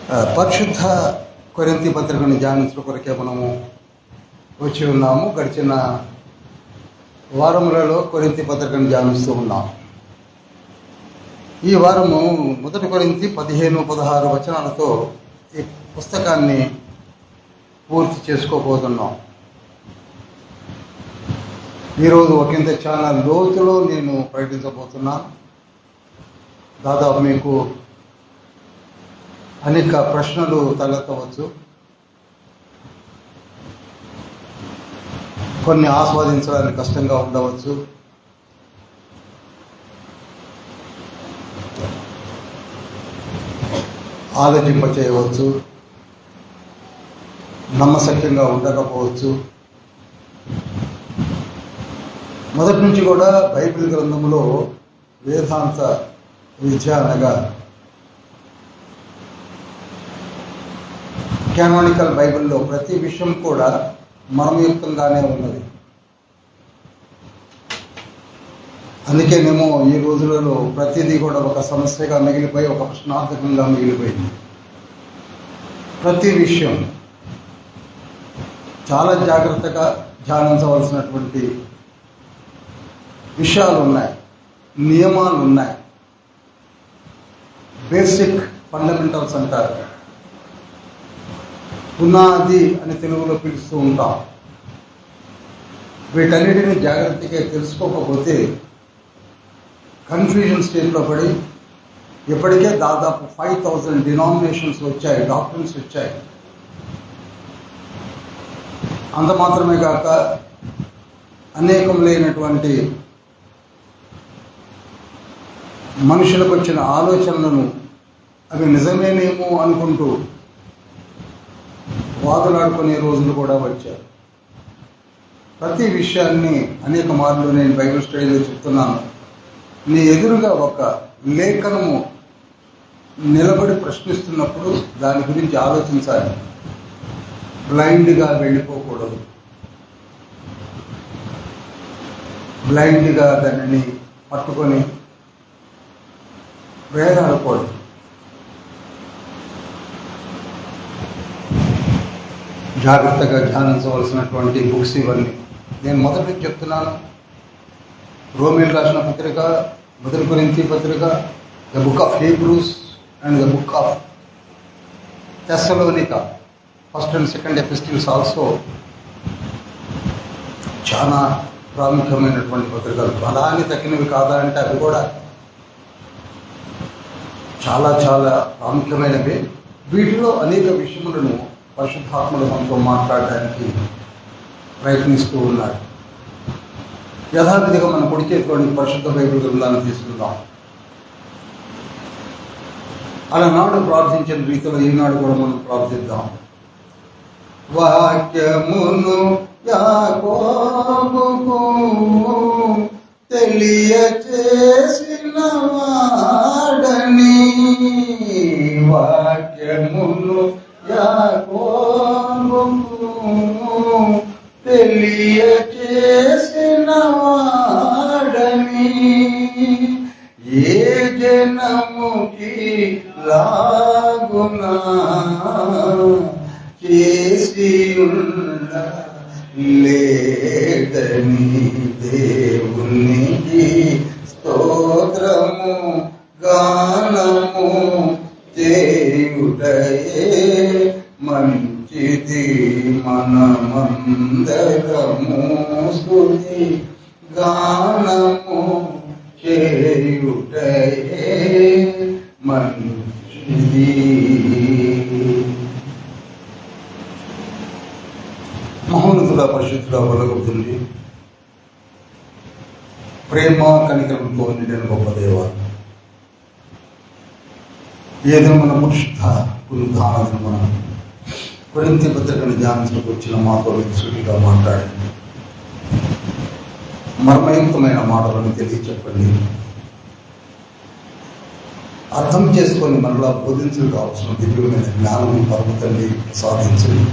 పరిశుద్ధ కొరింథీ పత్రికను ధ్యానించడం కొరకే మనము వచ్చి ఉన్నాము. గడిచిన వారములలో కొరింథీ పత్రికను ధ్యానిస్తూ ఉన్నాం. ఈ వారము 1 కొరింథీ 15-16 వచనాలతో ఈ పుస్తకాన్ని పూర్తి చేసుకోబోతున్నాం. ఈరోజు ఒకంత చాలా లోతులో నేను ప్రకటించబోతున్నాను. దాదాపు మీకు అనేక ప్రశ్నలు తలెత్తవచ్చు, కొన్ని ఆస్వాదించడానికి కష్టంగా ఉండవచ్చు. ఆలోచింపచేయవచ్చు, నమ్మశక్యంగా ఉండకపోవచ్చు. మొదటి నుంచి కూడా బైబిల్ గ్రంథంలో వేదాంత విద్య అనగా కానానికల్ బైబిల్లో ప్రతి విషయం కూడా మర్మయుక్తంగానే ఉన్నది. అందుకేనేమో ఈ రోజులలో ప్రతిదీ కూడా ఒక సమస్యగా మిగిలిపోయి, ఒక ప్రశ్నార్థకంగా మిగిలిపోయింది. ప్రతి విషయం చాలా జాగ్రత్తగా ధ్యానించవలసినటువంటి విషయాలు ఉన్నాయి, నియమాలు ఉన్నాయి. బేసిక్ ఫండమెంటల్స్ అంటారు, పునాది అని తెలుగులో పిలుస్తూ ఉంటాం. వీటన్నిటిని జాగ్రత్తగా తెలుసుకోకపోతే కన్ఫ్యూజన్ స్టేజ్లో పడి ఇప్పటికే దాదాపు 5000 డినామినేషన్స్ వచ్చాయి, డాక్టరీన్స్ వచ్చాయి. అంత మాత్రమే కాక అనేకములైనటువంటి మనుషులకు వచ్చిన ఆలోచనలను అవి నిజమేనేమో అనుకుంటూ వాదులాడుకునే రోజులు కూడా వచ్చారు. ప్రతి విషయాన్ని అనేక మార్లు నేను బైబిల్ స్టడీలో చెప్తున్నాను. నీ ఎదురుగా ఒక లేఖనము నిలబడి ప్రశ్నిస్తున్నప్పుడు దాని గురించి ఆలోచించాలి. బ్లైండ్గా వెళ్ళిపోకూడదు, బ్లైండ్గా దానిని పట్టుకొని వేలాడకూడదు. జాగ్రత్తగా ధ్యానించవలసినటువంటి బుక్స్ ఇవన్నీ. నేను మొదటి చెప్తున్నాను. రోమీయులకు రాసిన పత్రిక, 1 కొరింథీ పత్రిక, the book of Hebrews and the book of Thessalonica, 1st and 2nd epistles also చాలా ప్రాముఖ్యమైనటువంటి పత్రికలు. బలాన్ని తగినవి కాదా అంటే అవి కూడా చాలా చాలా ప్రాముఖ్యమైనవి. వీటిలో అనేక విషయములను పరిశుద్ధాత్మలు మనతో మాట్లాడడానికి ప్రయత్నిస్తూ ఉన్నారు. యథావిధిగా మన కుడి చేతిలోని పరిశుద్ధ బైబిల్ గ్రంథాన్ని తీసుకుందాం. అలనాడు ప్రార్థించిన రీతిలో ఈనాడు కూడా మనం ప్రార్థిద్దాం. వాక్యమును యాకోబుకు తెలియచేసిన వాడని, వాక్యమును యాకోబుకు తెలియచేసిన వాడని, ఏ జనముకి లాగునా చేసి ఉన్న లేదని, దేవునికి స్తోత్రము గానము చేయుటయే మంచిది. మనమందరము స్తుతి గానము చేయుటయే మంచిది. మహోన్నతుడ, పరిశుద్ధుడ, బలగొద్దుంది, ప్రేమ కనికరంతో నిండిన గొప్ప దేవ, ఏదో మన పరిశుద్ధ పునరుద్ధారణ మనం కొరింథీ పత్రికను ధ్యానించడానికి వచ్చిన మాతో సూటిగా మాట్లాడండి. మర్మయుక్తమైన మాటలను తెలియచెప్పండి. అర్థం చేసుకొని మనలా బోధించడం కావాల్సిన దివ్యమైన జ్ఞానం పర్వతాన్ని సాధించండి.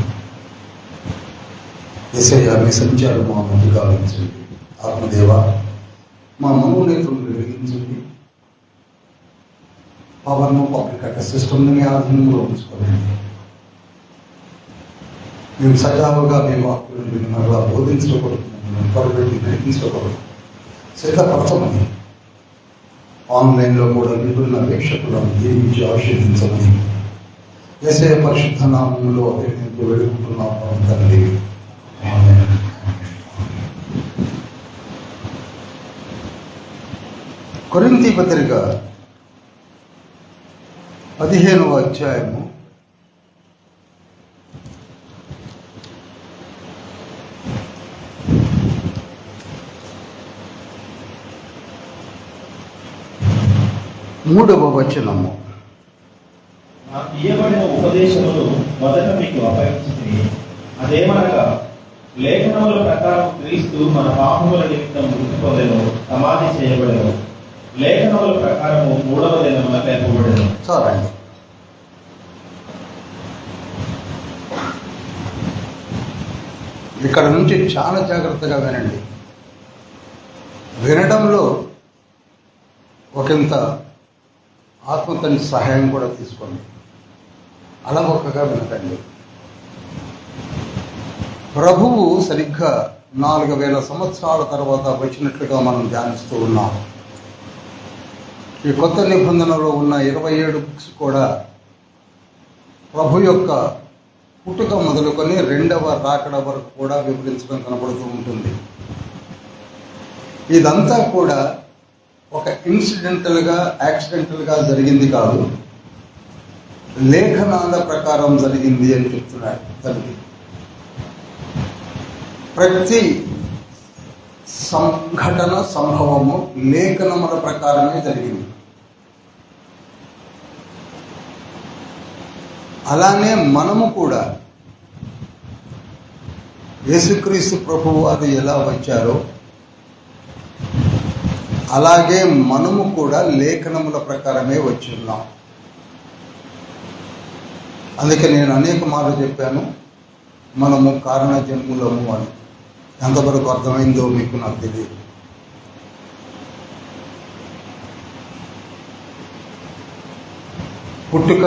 యేసయ్యా, మీ సంచారం మా ముందు గావించండి. ఆత్మదేవ, మా మనోనేత్రములు వెలిగించండి. పవర్ను, పబ్లిక్ అడ్రస్ సిస్టమ్ని మీ ఆధీనంలో ఉంచుకోండి. మేము సజావుగా మీ వాక్యం మరలా బోధించకూడదు, పడబెట్టి నడిపించకూడదు, సిద్ధపరచమని, ఆన్లైన్లో కూడా విభిన్న వీక్షకులను జీవించి ఆశీర్దించమని యేసయ్య పరిశుద్ధ నామములో నేను వేడుకుంటున్నాను తండ్రి. ఆమేన్. కొరింథీ పత్రిక 15వ అధ్యాయము 3వ వచనము. నాకు ఇయ్యబడిన ఉపదేశములు మొదట మీకు అప్పగించింది. అదేమనగా, లేఖనముల ప్రకారం క్రీస్తు మన పాపముల నిమిత్తం మృతి పొందెను, సమాధి చేయబడెను, లేఖనముల ప్రకారము 3వ దినమున లేపబడెను. చాలండి. ఇక్కడ నుంచి చాలా జాగ్రత్తగా వినండి. వినడంలో ఒకంత ఆత్మతండ్రి సహాయం కూడా తీసుకోండి. అలవొక్కగా వినకండి. ప్రభువు సరిగ్గా 4000 సంవత్సరాల తర్వాత వచ్చినట్లుగా మనం ధ్యానిస్తూ ఉన్నాం. ఈ కొత్త నిబంధనలో ఉన్న 27 బుక్స్ కూడా ప్రభు యొక్క పుట్టుక మొదలుకొని 2వ రాకడ వరకు కూడా వివరించడం కనబడుతూ ఉంటుంది. ఇదంతా కూడా ఒక యాక్సిడెంటల్గా జరిగింది కాదు, లేఖనాల ప్రకారం జరిగింది అని చెప్తున్నాడు తండ్రి. ప్రతి సంఘటన సంభవము లేఖనముల ప్రకారమే జరిగింది. అలానే మనము కూడా యేసుక్రీస్తు ప్రభువు అది ఎలా వచ్చారో అలాగే మనము కూడా లేఖనముల ప్రకారమే వచ్చి ఉన్నాం. అందుకే నేను అనేక మార్లు చెప్పాను, మనము కారణ జన్ములము అని. ఎంతవరకు అర్థమైందో మీకు నాకు తెలియదు. పుట్టుక,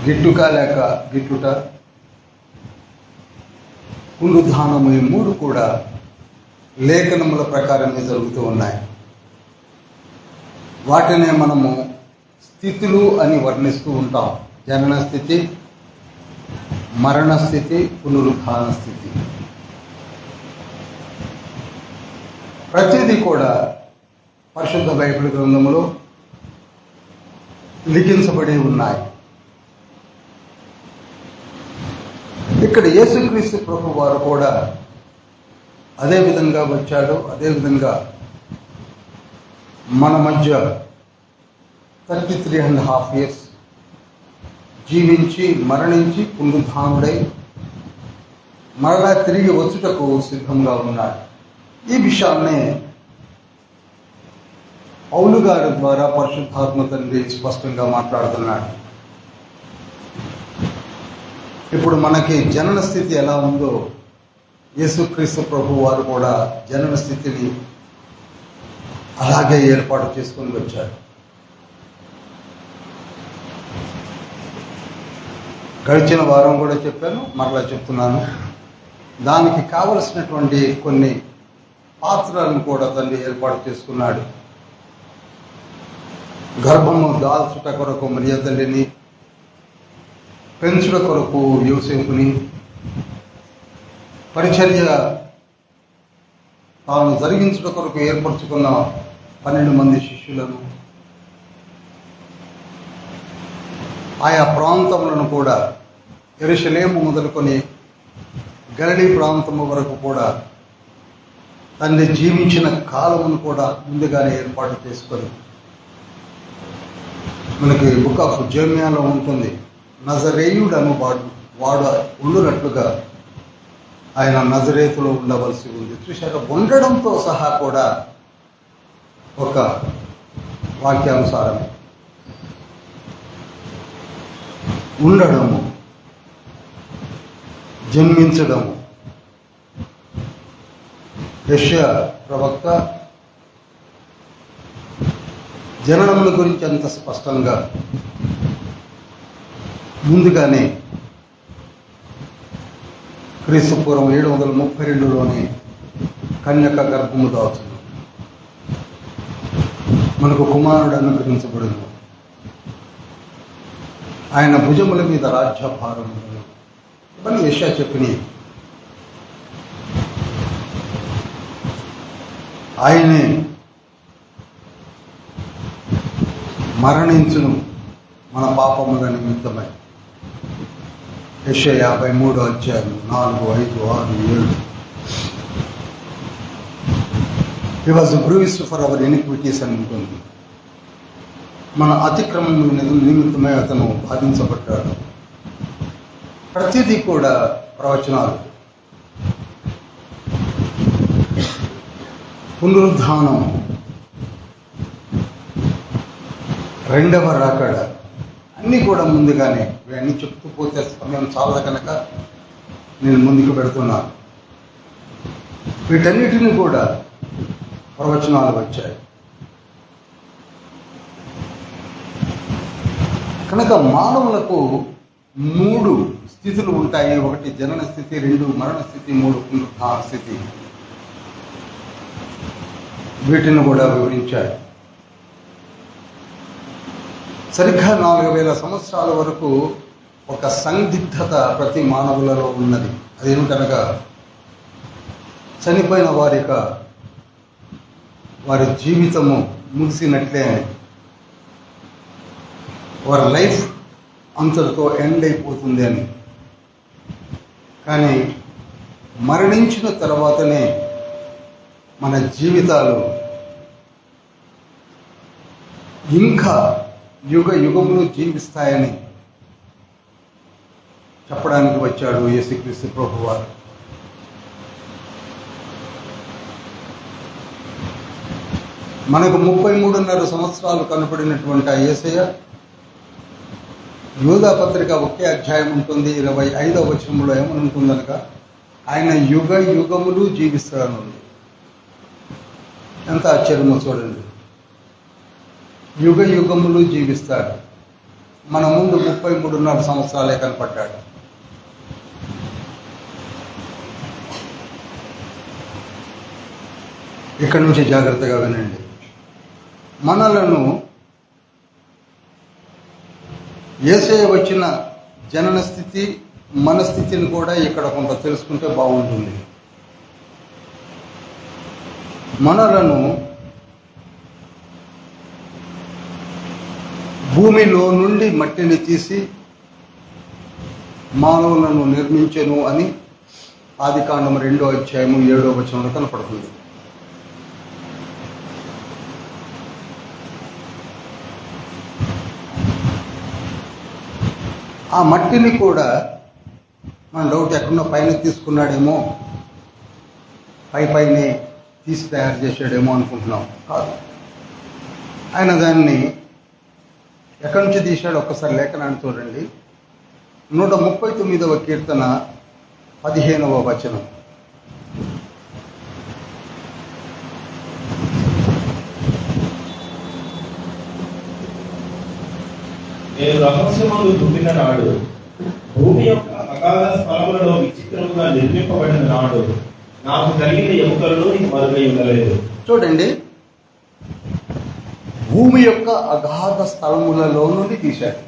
గిట్టుక లేక గిట్టుట, పునరుద్ధానము, ఈ 3 కూడా లేఖనముల ప్రకారమే జరుగుతూ ఉన్నాయి. వాటినే మనము స్థితులు అని వర్ణిస్తూ ఉంటాం. జనన స్థితి, మరణ స్థితి, పునరుద్ధాన స్థితి. ప్రతిదీ కూడా పరిశుద్ధ బైబిల్ గ్రంథములో లిఖించబడి ఉన్నాయి. ఇక్కడ యేసుక్రీస్తు ప్రభు వారు కూడా అదే విధంగా వచ్చాడు. అదేవిధంగా మన మధ్య 33.5 years జీవించి మరణించి పునరుద్ధానుడై మరలా తిరిగి వచ్చుటకు సిద్ధంగా ఉన్నాడు. ఈ విషయాన్నే పౌలు గారి ద్వారా పరిశుద్ధాత్మ తండ్రి స్పష్టంగా మాట్లాడుతున్నాడు. ఇప్పుడు మనకి జనన స్థితి ఎలా ఉందో యేసుక్రీస్తు ప్రభు వారు కూడా జనన స్థితిని అలాగే ఏర్పాటు చేసుకొని వచ్చారు. గడిచిన వారం కూడా చెప్పాను, మరలా చెప్తున్నాను. దానికి కావలసినటువంటి కొన్ని పాత్రలను కూడా తండ్రి ఏర్పాటు చేసుకున్నాడు. గర్భము దాల్చుట కొరకు మరియ తల్లిని, పెంచుట కొరకు యోసేపుని, పరిచర్య తాను జరిగించుట కొరకు ఏర్పరచుకున్న 12 మంది శిష్యులను, ఆయా ప్రాంతములను కూడా యెరూషలేము మొదలుకొని గలిలీ ప్రాంతము వరకు కూడా తండ్రి జీవించిన కాలమును కూడా ముందుగానే ఏర్పాటు చేసుకొని, మనకి బుక్ ఆఫ్ జెర్మియాలో ఉంటుంది, నజరేయుడు అను వాడు ఉండునట్లుగా ఆయన నజరేతులో ఉండవలసి ఉంది. చూశాక ఉండడంతో సహా కూడా ఒక వాక్యానుసారమే ఉండడము, జన్మించడము. యెషయా ప్రవక్త జననముల గురించి అంత స్పష్టంగా ముందుగానే క్రీస్తు పూర్వం 732లోనే కన్యక గర్భము దాల్చును, మనకు కుమారుడు అనుగ్రహించబడును, ఆయన భుజముల మీద రాజ్యభారం ఉండును. ఇవన్నీ యెషయా చెప్పినవి. ఆయనే మరణించును మన పాపముల నిమిత్తమై. యెషయా 53 4, 5, 6, 7. He was bruised for our iniquities అని ఉంటుంది. మన అతిక్రమముల నిమిత్తమై అతను బాధించబడ్డాడు. ప్రతిదీ కూడా ప్రవచనాలు. పునరుద్ధానం, రెండవ రాకడ, అన్నీ కూడా ముందుగానే. ఇవన్నీ చెప్తూ పోతే సమయం చాలా కనుక నేను ముందుకు పెడుతున్నాను. వీటన్నిటిని కూడా ప్రవచనాలు వచ్చాయి. కనుక మానవులకు 3 స్థితులు ఉంటాయి. 1 జనన స్థితి, 2 మరణ స్థితి, 3 పునరుద్ధాన స్థితి. వీటిని కూడా వివరించాడు. సరిగ్గా 4000 సంవత్సరాల వరకు ఒక సందిగ్ధత ప్రతి మానవులలో ఉన్నది. అదేమిటనగా చనిపోయిన వారి జీవితము ముగిసినట్లే, వారి లైఫ్ అంతటితో ఎండ్ అయిపోతుంది అని. కానీ మరణించిన తర్వాతనే మన జీవితాలు ఇంకా యుగ యుగములు జీవిస్తాయని చెప్పడానికి వచ్చాడు యేసుక్రీస్తు ప్రభువారు. మనకు 33.5 సంవత్సరాలు కనపడినటువంటి ఆ యేసయ్య యూదా పత్రిక 1 అధ్యాయం ఉంటుంది, 25వ వచనంలో ఏమని ఉంటుందనగా ఆయన యుగ యుగములు జీవిస్తాడనుంది. ఎంత ఆశ్చర్యమో చూడండి. యుగ యుగములు జీవిస్తాడు. మన ముందు 33.5 సంవత్సరాలే కనపడ్డాడు. ఇక్కడి నుంచి జాగ్రత్తగా వినండి. మనలను యేసయ్య వచ్చిన జనన స్థితి, మన స్థితిని కూడా ఇక్కడ కొంత తెలుసుకుంటే బాగుంటుంది. మనలను భూమిలో నుండి మట్టిని తీసి మానవులను నిర్మించెను అని ఆదికాండం 2వ అధ్యాయము 7వ వచనంలో కనపడుతుంది. ఆ మట్టిని కూడా మన డౌట్ ఎక్కడో పైన తీసుకున్నాడేమో, పైనే తీసి తయారు చేశాడేమో అనుకుంటున్నాం. కాదు, ఆయన దాన్ని ఎక్కడి నుంచి తీశాడు ఒక్కసారి లేఖనాన్ని చూడండి. 139వ కీర్తన 15వ వచనం. నేను రహస్యమందు పుట్టిన నాడు, భూమి యొక్క అగాధ స్థలములలో విచిత్రముగా నిర్మింపబడిన నాడు, నాకు కలిగిన ఎముకలలో నీకు మరుగై ఉండలేదు. చూడండి, భూమి యొక్క అగాధ స్థలములలో నుండి తీశాడు.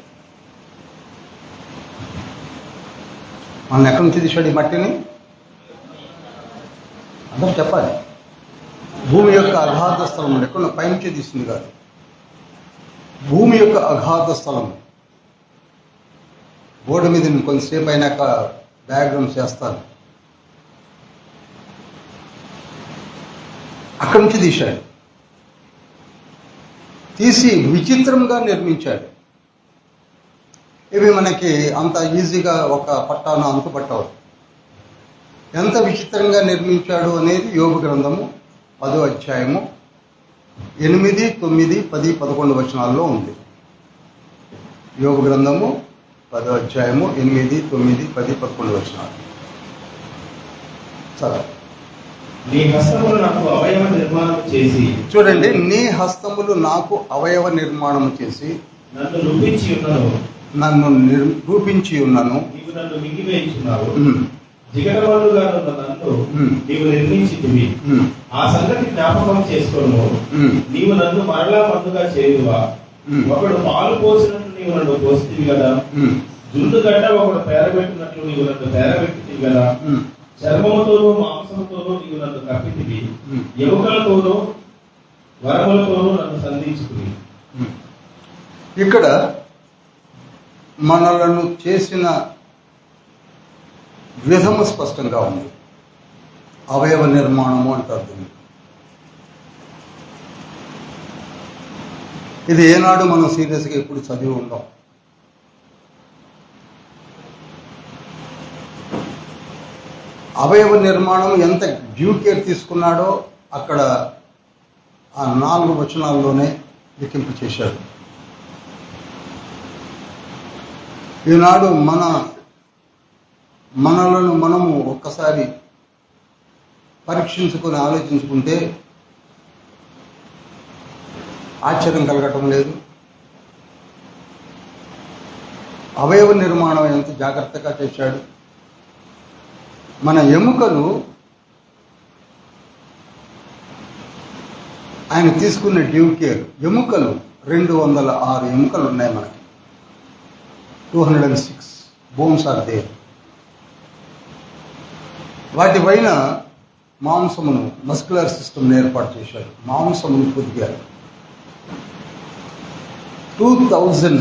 మనం ఎక్కడి నుంచి తీశాడు ఈ మట్టిని? అందరూ చెప్పాలి. భూమి యొక్క అగాధ స్థలం నుండి, ఎక్కడ పైనుంచి తీసింది కాదు. భూమి యొక్క అగాధ స్థలం. బోర్డు మీద నేను కొంతసేపు అయినాక డయాగ్రామ్ చేస్తాను. అక్కడి నుంచి తీశాడు. తీసి విచిత్రంగా నిర్మించాడు. ఇవి మనకి అంత ఈజీగా ఒక పట్టాన అంతుపట్టవు. ఎంత విచిత్రంగా నిర్మించాడు అనేది యోబు గ్రంథము 10వ అధ్యాయము 8, 9, 10, 11 వచనాల్లో ఉంది. యోబు గ్రంథము 10వ అధ్యాయము 8, 9, 10, 11 వచనాలు. సరే, నీ హస్తములు నాకు అవయవ నిర్మాణం చేసి, చూడండి, నీ హస్తములు నాకు అవయవ నిర్మాణం చేసి నన్ను రూపించి ఉన్నను, రూపించి ఉన్నాను. నీవు నన్ను మింగివేయుచున్నావు. జిగటమల్లుగా ఉన్న నన్ను నీవు నిర్మించితివి. ఆ సంగతి జ్ఞాపకం చేసుకోను. నీవు నన్ను మరలా మన్నుగా చేయువా? ఒకడు పాలు పోసినట్లు నీవు నన్ను పోసితివి కదా. జుండు గడ్డ ఒకడు పేరబెట్టినట్లు నీవు నన్ను పేరబెట్టితివి కదా. చర్మముతోనూ మాంసముతోనూ నీవు నన్ను కప్పితివి. ఎముకలతోనూ వరములతోనూ నన్ను సంధించుకుని. ఇక్కడ మనలను చేసిన విధము స్పష్టంగా ఉంది. అవయవ నిర్మాణము అంటారు దీన్ని. ఇది ఏనాడు మనం సీరియస్గా ఎప్పుడు చదివి ఉండం. అవయవ నిర్మాణం ఎంత డ్యూ కేర్ తీసుకున్నాడో అక్కడ ఆ 4 వచనాల్లోనే లిఖింపు చేశాడు. ఈనాడు మనలను మనము ఒక్కసారి పరీక్షించుకొని ఆలోచించుకుంటే ఆశ్చర్యం కలగటం లేదు. అవయవ నిర్మాణం ఎంత జాగ్రత్తగా చేశాడు. మన ఎముకలు ఆయన తీసుకున్న డ్యూ కేర్. ఎముకలు 206 ఎముకలు ఉన్నాయి మనకి. 206 బోన్స్ ఆర్ దేర్. వాటి పైన మాంసమును, మస్కులర్ సిస్టమ్ని ఏర్పాటు చేశాడు. మాంసమును పొదిగారు. 2000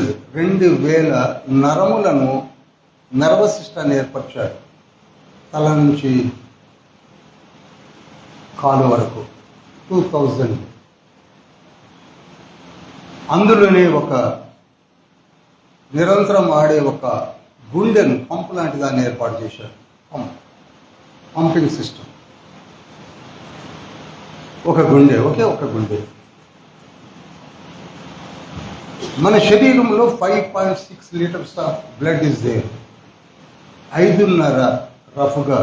నరములను, నర్వస్ సిస్టాన్ని ఏర్పరిచాడు. తల నుంచి కాలు వరకు 2000. అందులోనే ఒక నిరంతరం ఆడే ఒక గుండెను, పంపు లాంటి దాన్ని ఏర్పాటు చేశాడు. Pumping system. ఒక గుండె, ఒక గుండె. మన శరీరంలో 5.6 litres of blood is there. 5.5 రఫ్గా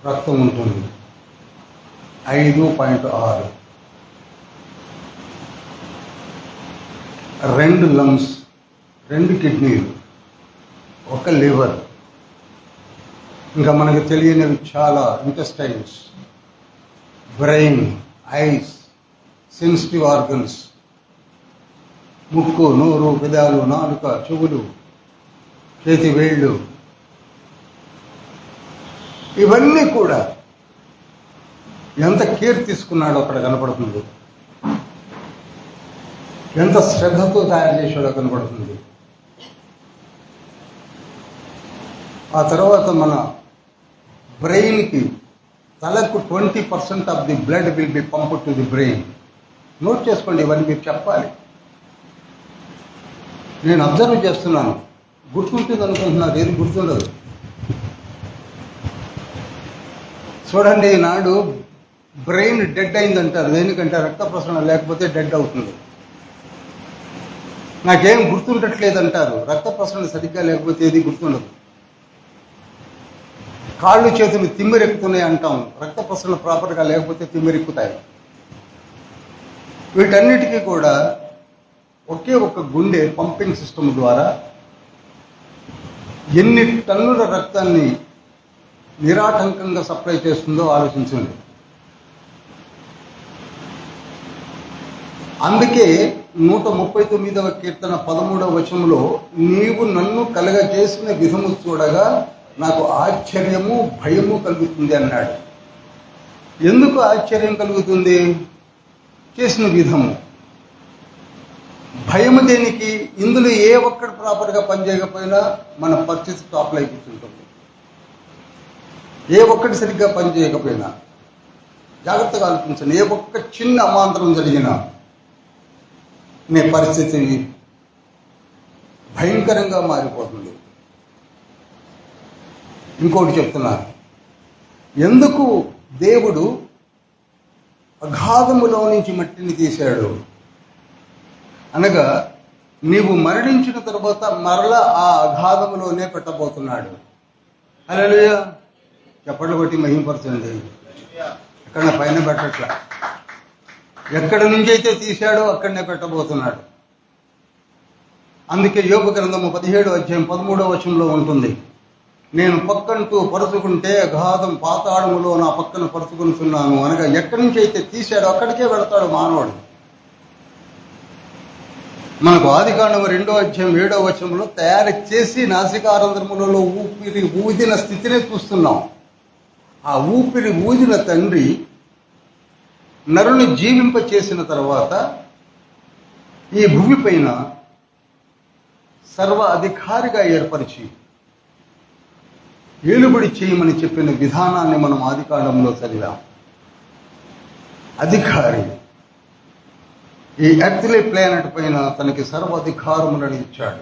రక్తం ఉంటుంది. 5.6. 2 లంగ్స్, 2 కిడ్నీలు, 1 లివర్, ఇంకా మనకు తెలియనివి చాలా, intestines, brain, ice, sensitive organs, ముక్కు, నోరు, పెదాలు, నాలుక, చెవులు, చేతి వేళ్ళు, ఇవన్నీ కూడా ఎంత కేర్ తీసుకున్నాడో అక్కడ కనపడుతుంది. ఎంత శ్రద్ధతో తయారు చేశాడో కనపడుతుంది. ఆ తర్వాత మన బ్రెయిన్కి, తలకు 20% of the blood will be pumped to the brain. Note చేసుకోండి, ఇవన్నీ మీరు చెప్పాలి. నేను అబ్జర్వ్ చేస్తున్నాను. గుర్తుంటుంది అనుకుంటున్నారు, ఏది గుర్తుండదు. చూడండి, ఈనాడు బ్రెయిన్ డెడ్ అయిందంటారు. దేనికంటే రక్త ప్రసరణ లేకపోతే డెడ్ అవుతుంది. నాకేం గుర్తుండట్లేదంటారు. రక్త ప్రసరణ సరిగ్గా లేకపోతే ఏది గుర్తుండదు. కాళ్ళు చేతులు తిమ్మిరెక్కుతున్నాయి అంటాం. రక్త ప్రసరణ ప్రాపర్గా లేకపోతే తిమ్మిరెక్కుతాయి. వీటన్నిటికీ కూడా ఒకే ఒక గుండె పంపింగ్ సిస్టమ్ ద్వారా ఎన్ని టన్నుల రక్తాన్ని నిరాటంకంగా సప్లై చేస్తుందో ఆలోచించండి. అందుకే 139వ కీర్తన 13వ వచనంలో, నీవు నన్ను కలగజేసిన విధము చూడగా నాకు ఆశ్చర్యము, భయము కలుగుతుంది అన్నాడు. ఎందుకు ఆశ్చర్యం కలుగుతుంది? చేసిన విధము. భయము దేనికి? ఇందులో ఏ ఒక్కటి ప్రాపర్గా పనిచేయకపోయినా మన పరిస్థితి టాప్లో అయిపోతుంటుంది. ఏ ఒక్కటి సరిగ్గా పనిచేయకపోయినా జాగ్రత్తగా ఆలోచించండి. ఏ ఒక్క చిన్న అమాంతరం జరిగినా నీ పరిస్థితి భయంకరంగా మారిపోతుంది. ఇంకోటి చెప్తున్నాను, ఎందుకు దేవుడు అగాధములో నుంచి మట్టిని తీశాడు అనగా, నీవు మరణించిన తర్వాత మరలా ఆ అగాధములోనే పెట్టబోతున్నాడు. హల్లెలూయా. చెప్పట్లు బట్టి మహిమపరచండి. ఎక్కడ పైన పెట్టట్లా, ఎక్కడి నుంచి అయితే తీశాడో అక్కడనే పెట్టబోతున్నాడు. అందుకే యోబు గ్రంథము 17వ అధ్యాయం 13వ వచనంలో ఉంటుంది, నేను పక్కంటూ పరుచుకుంటే అగాధం పాతాళములో నా పక్కన పరుచుకుంటున్నాను. అనగా ఎక్కడి నుంచి అయితే తీశాడో అక్కడికే వెళతాడు మానవుడు. మనకు ఆదికాండము 2వ అధ్యాయం 7వ వచనంలో తయారు చేసి నాసికారంధ్రములలో ఊపిరి ఊదిన స్థితినే చూస్తున్నాం. ఆ ఊపిరి ఊదిన తండ్రి నరుని జీవింప చేసిన తర్వాత ఈ భూమి పైన సర్వ అధికారిగా ఏర్పరిచి ఏలుబడి చేయమని చెప్పిన విధానాన్ని మనం ఆదికాండంలో చదివాం. అధికారి ఈ ఎర్త్లీ ప్లానెట్ పైన తనకి సర్వాధికారములను ఇచ్చాడు.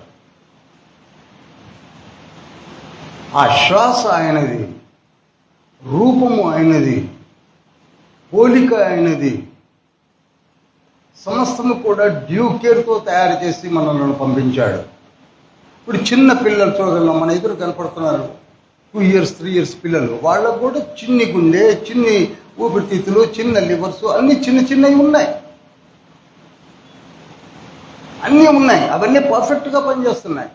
ఆ శ్వాస ఆయనది, రూపము ఆయనది, పోలిక ఆయనది, సమస్తము కూడా డ్యూ కేర్తో తయారు చేసి మనల్ని పంపించాడు. ఇప్పుడు చిన్న పిల్లలు చూడగలం, మన ఎదురు కనపడుతున్నారు 2 years 3 years పిల్లలు. వాళ్ళకు కూడా చిన్ని గుండె, చిన్ని ఊపిరితిత్తులు, చిన్న లివర్స్, అన్ని చిన్న చిన్నవి ఉన్నాయి, అన్నీ ఉన్నాయి. అవన్నీ పర్ఫెక్ట్గా పనిచేస్తున్నాయి.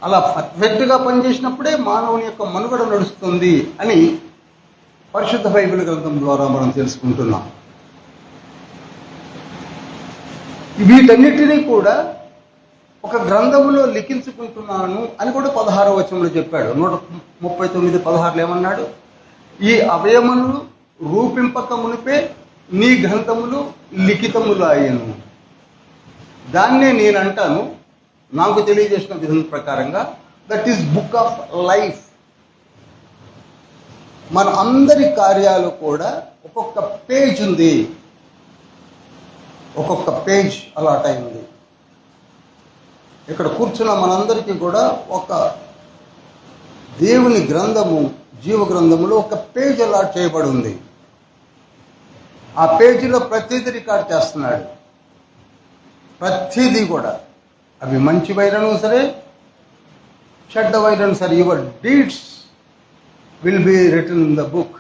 అలా పర్ఫెక్ట్గా పనిచేసినప్పుడే మానవుని యొక్క మనుగడ నడుస్తుంది అని పరిశుద్ధ బైబిల్ గ్రంథం ద్వారా మనం తెలుసుకుంటున్నాం. వీటన్నిటినీ కూడా ఒక గ్రంథములో లిఖించుకుంటున్నాను అని కూడా 16వ వచనంలో చెప్పాడు. 139:16 ఏమన్నాడు? ఈ అవయవములు రూపింపక మునిపే నీ గ్రంథములు లిఖితములు అయ్యను. దాన్నే నేను అంటాను, నాకు తెలియజేసిన విధానం ప్రకారంగా, that is book of life. మన అందరి కార్యాలు కూడా ఒక్కొక్క పేజ్ ఉంది, ఒక్కొక్క పేజ్ అలాట్ అయింది. ఇక్కడ కూర్చున్న మనందరికీ కూడా ఒక దేవుని గ్రంథము, జీవ గ్రంథములో ఒక పేజ్ అలాట్ చేయబడి ఉంది. ఆ పేజీలో ప్రతిదీ రికార్డ్ చేస్తున్నాడు. ప్రతిదీ కూడా, అవి మంచివైనను సరే చెడ్డవైనను సరే, your deeds will be written in the book.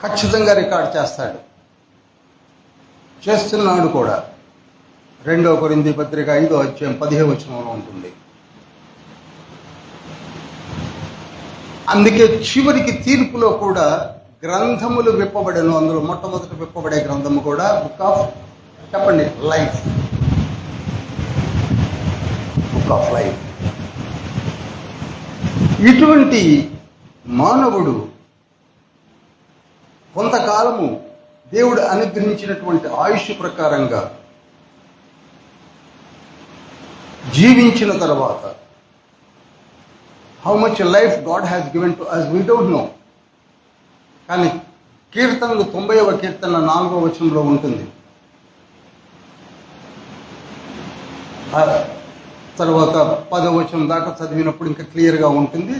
ఖచ్చితంగా రికార్డ్ చేస్తాడు, చేస్తున్నాడు కూడా. 2వ కొరింథీ పత్రిక 5వ అధ్యాయం 15వ వచనంలో ఉంటుంది. అందుకే చివరికి తీర్పులో కూడా గ్రంథములు విప్పబడను. అందులో మొట్టమొదటి విప్పబడే గ్రంథము కూడా బుక్ ఆఫ్, చెప్పండి, లైఫ్. Book of life. ఇటువంటి మానవుడు కొంతకాలము దేవుడు అనుగ్రహించినటువంటి ఆయుష్ ప్రకారంగా జీవించిన తర్వాత, how much life God has given to us we don't know. కానీ కీర్తనలు 90వ కీర్తన 4వ వచనంలో ఉంటుంది. తర్వాత 10వ వచనం దాకా చదివినప్పుడు ఇంకా క్లియర్గా ఉంటుంది.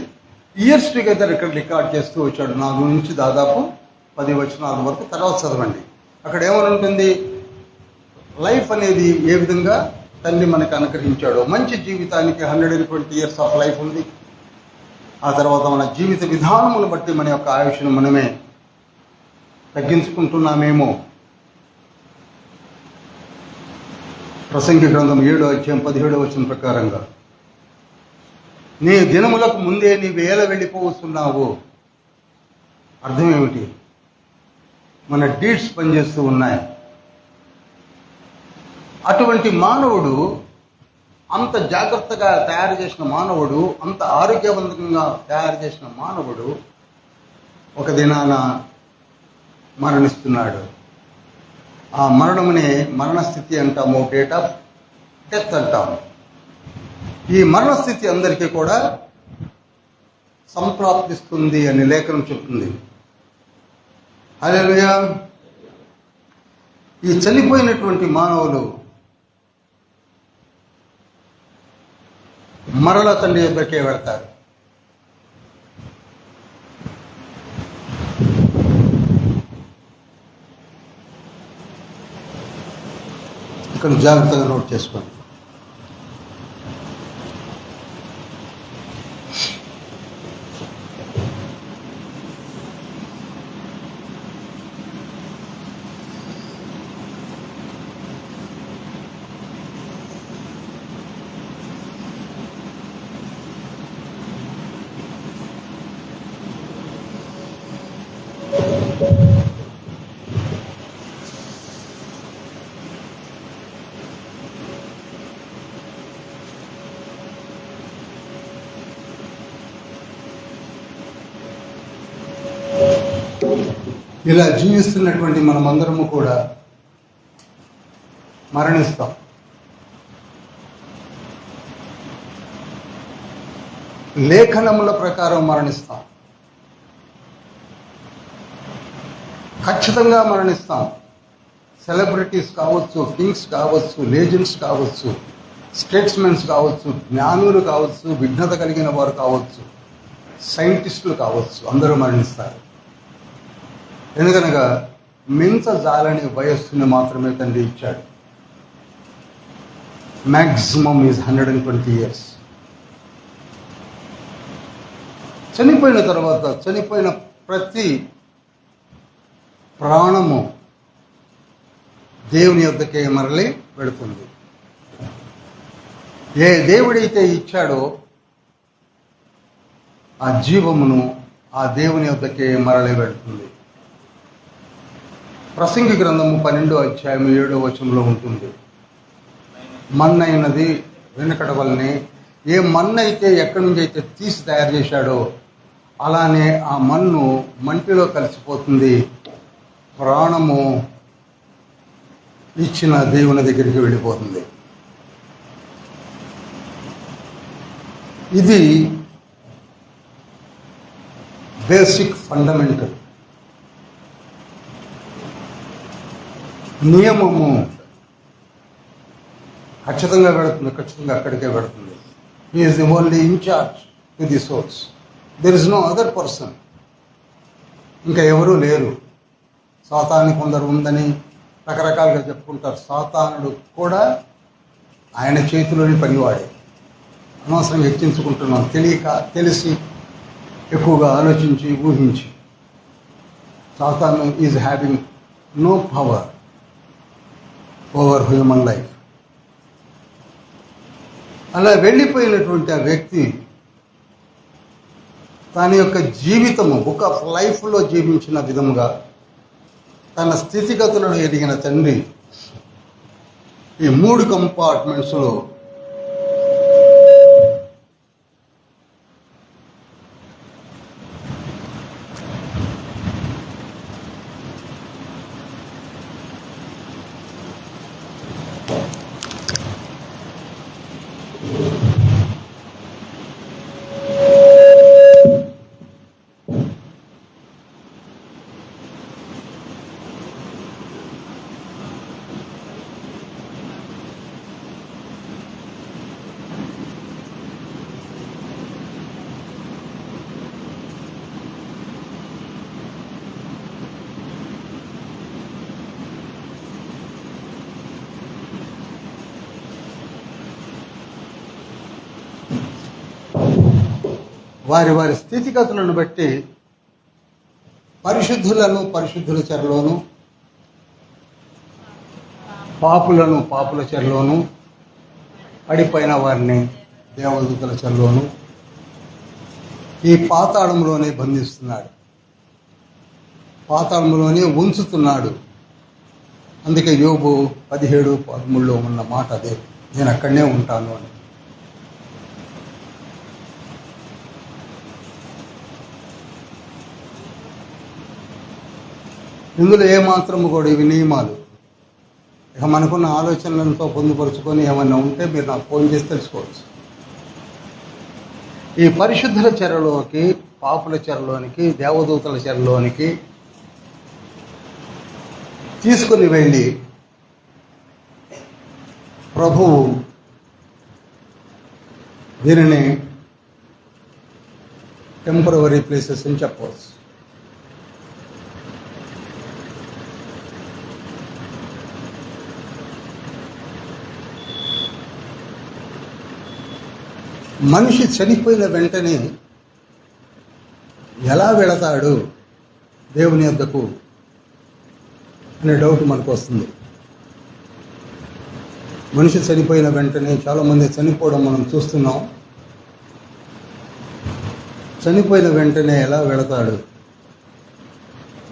ఇయర్స్ టుగెదర్ ఇక్కడ రికార్డ్ చేస్తూ వచ్చాడు 4 నుంచి దాదాపు 10 వచనాల వరకు. తర్వాత చదవండి, అక్కడ ఏమని ఉంటుంది? లైఫ్ అనేది ఏ విధంగా తండ్రి మనకు అనుగ్రహించాడు. మంచి జీవితానికి 120 years ఆఫ్ లైఫ్ ఉంది. ఆ తర్వాత మన జీవిత విధానమును బట్టి మన యొక్క ఆయుష్ను మనమే తగ్గించుకుంటున్నామేమో. ప్రసంగి గ్రంథం 7వ అధ్యాయం 17వ వచనం ప్రకారంగా, నీ దినములకు ముందే నీ వేళ వెళ్ళిపోతున్నావు. అర్థం ఏమిటి? మన డీడ్స్ పనిచేస్తూ ఉన్నాయి. అటువంటి మానవుడు, అంత జాగ్రత్తగా తయారు చేసిన మానవుడు, అంత ఆరోగ్యవంతంగా తయారు చేసిన మానవుడు ఒక దినాన మరణిస్తున్నాడు. ఆ మరణమునే మరణస్థితి అంటాము, డేట్ ఆఫ్ డెత్ అంటాము. ఈ మరణస్థితి అందరికీ కూడా సంప్రాప్తిస్తుంది అని లేఖనం చెప్తుంది. హల్లెలూయా. ఈ చనిపోయినటువంటి మానవులు మరల తండ్రి దగ్గరికే వెళ్తారు. ఇక్కడ జాగ్రత్తగా నోట్ చేసుకోండి. ఇలా జీవిస్తున్నటువంటి మనమందరము కూడా మరణిస్తాం. లేఖనముల ప్రకారం మరణిస్తాం, ఖచ్చితంగా మరణిస్తాం. సెలబ్రిటీస్ కావచ్చు, కింగ్స్ కావచ్చు, లెజెండ్స్ కావచ్చు, స్టేట్స్మెన్స్ కావచ్చు, జ్ఞానులు కావచ్చు, విఘ్నత కలిగిన వారు కావచ్చు, సైంటిస్టులు కావచ్చు, అందరూ మరణిస్తారు. ఎందుకనగా మించజాలని వయస్సుని మాత్రమే తండ్రి ఇచ్చాడు. Maximum is 120 years. చనిపోయిన తర్వాత చనిపోయిన ప్రతి ప్రాణము దేవుని యొద్దకే మరలి పెడుతుంది. ఏ దేవుడైతే ఇచ్చాడో ఆ జీవమును ఆ దేవుని యొద్దకే మరలి పెడుతుంది. ప్రసంగి గ్రంథము 12:7 ఉంటుంది. మన్నైనది వెనుకట వల్లనే, ఏ మన్ను అయితే ఎక్కడి నుంచి అయితే తీసి తయారు చేశాడో అలానే ఆ మన్ను మంటిలో కలిసిపోతుంది. ప్రాణము ఇచ్చిన దేవుని దగ్గరికి వెళ్ళిపోతుంది. ఇది బేసిక్ ఫండమెంటల్ నియమము. ఖచ్చితంగా పెడుతుంది, ఖచ్చితంగా అక్కడికే పెడుతుంది. He is the only incharge to the source. There is no other person. ఇంకా ఎవరూ లేరు. సాతాను కొందరు ఉందని రకరకాలుగా చెప్పుకుంటారు. సాతానుడు కూడా ఆయన చేతిలోని పనివాడే. అనవసరంగా హెచ్చించుకుంటున్నాం, తెలియక తెలిసి ఎక్కువగా ఆలోచించి ఊహించి. సాతాను is having no power over human life. అలా వెళ్ళిపోయినటువంటి ఆ వ్యక్తి తన యొక్క జీవితము బుక్ ఆఫ్ లైఫ్లో జీవించిన విధముగా తన స్థితిగతులను ఎదిగిన తండ్రి ఈ 3 కంపార్ట్మెంట్స్లో వారి వారి స్థితిగతులను బట్టి పరిశుద్ధులను పరిశుద్ధుల చెరలోను, పాపులను పాపుల చెరలోను, పడిపోయిన వారిని దేవదూతల చెరలోను, ఈ పాతాళంలోనే బంధిస్తున్నాడు, పాతాళంలోనే ఉంచుతున్నాడు. అందుకే యోబు 17:13 ఉన్న మాట అదే, నేను అక్కడనే ఉంటాను అని. ఇందులో ఏమాత్రము కూడా ఇవి నియమాలు. ఇక మనకున్న ఆలోచనలతో పొందుపరుచుకొని ఏమన్నా ఉంటే మీరు నాకు ఫోన్ చేసి తెలుసుకోవచ్చు. ఈ పరిశుద్ధుల చెరలోకి, పాపుల చెరలోనికి, దేవదూతల చెరలోనికి తీసుకుని వెళ్ళి ప్రభువు దీనిని టెంపరవరీ ప్లేసెస్ అని చెప్పవచ్చు. మనిషి చనిపోయిన వెంటనే ఎలా వెళతాడు దేవుని యొద్దకు అనే డౌట్ మనకు వస్తుంది. మనిషి చనిపోయిన వెంటనే చాలామంది చనిపోవడం మనం చూస్తున్నాం. చనిపోయిన వెంటనే ఎలా వెళతాడు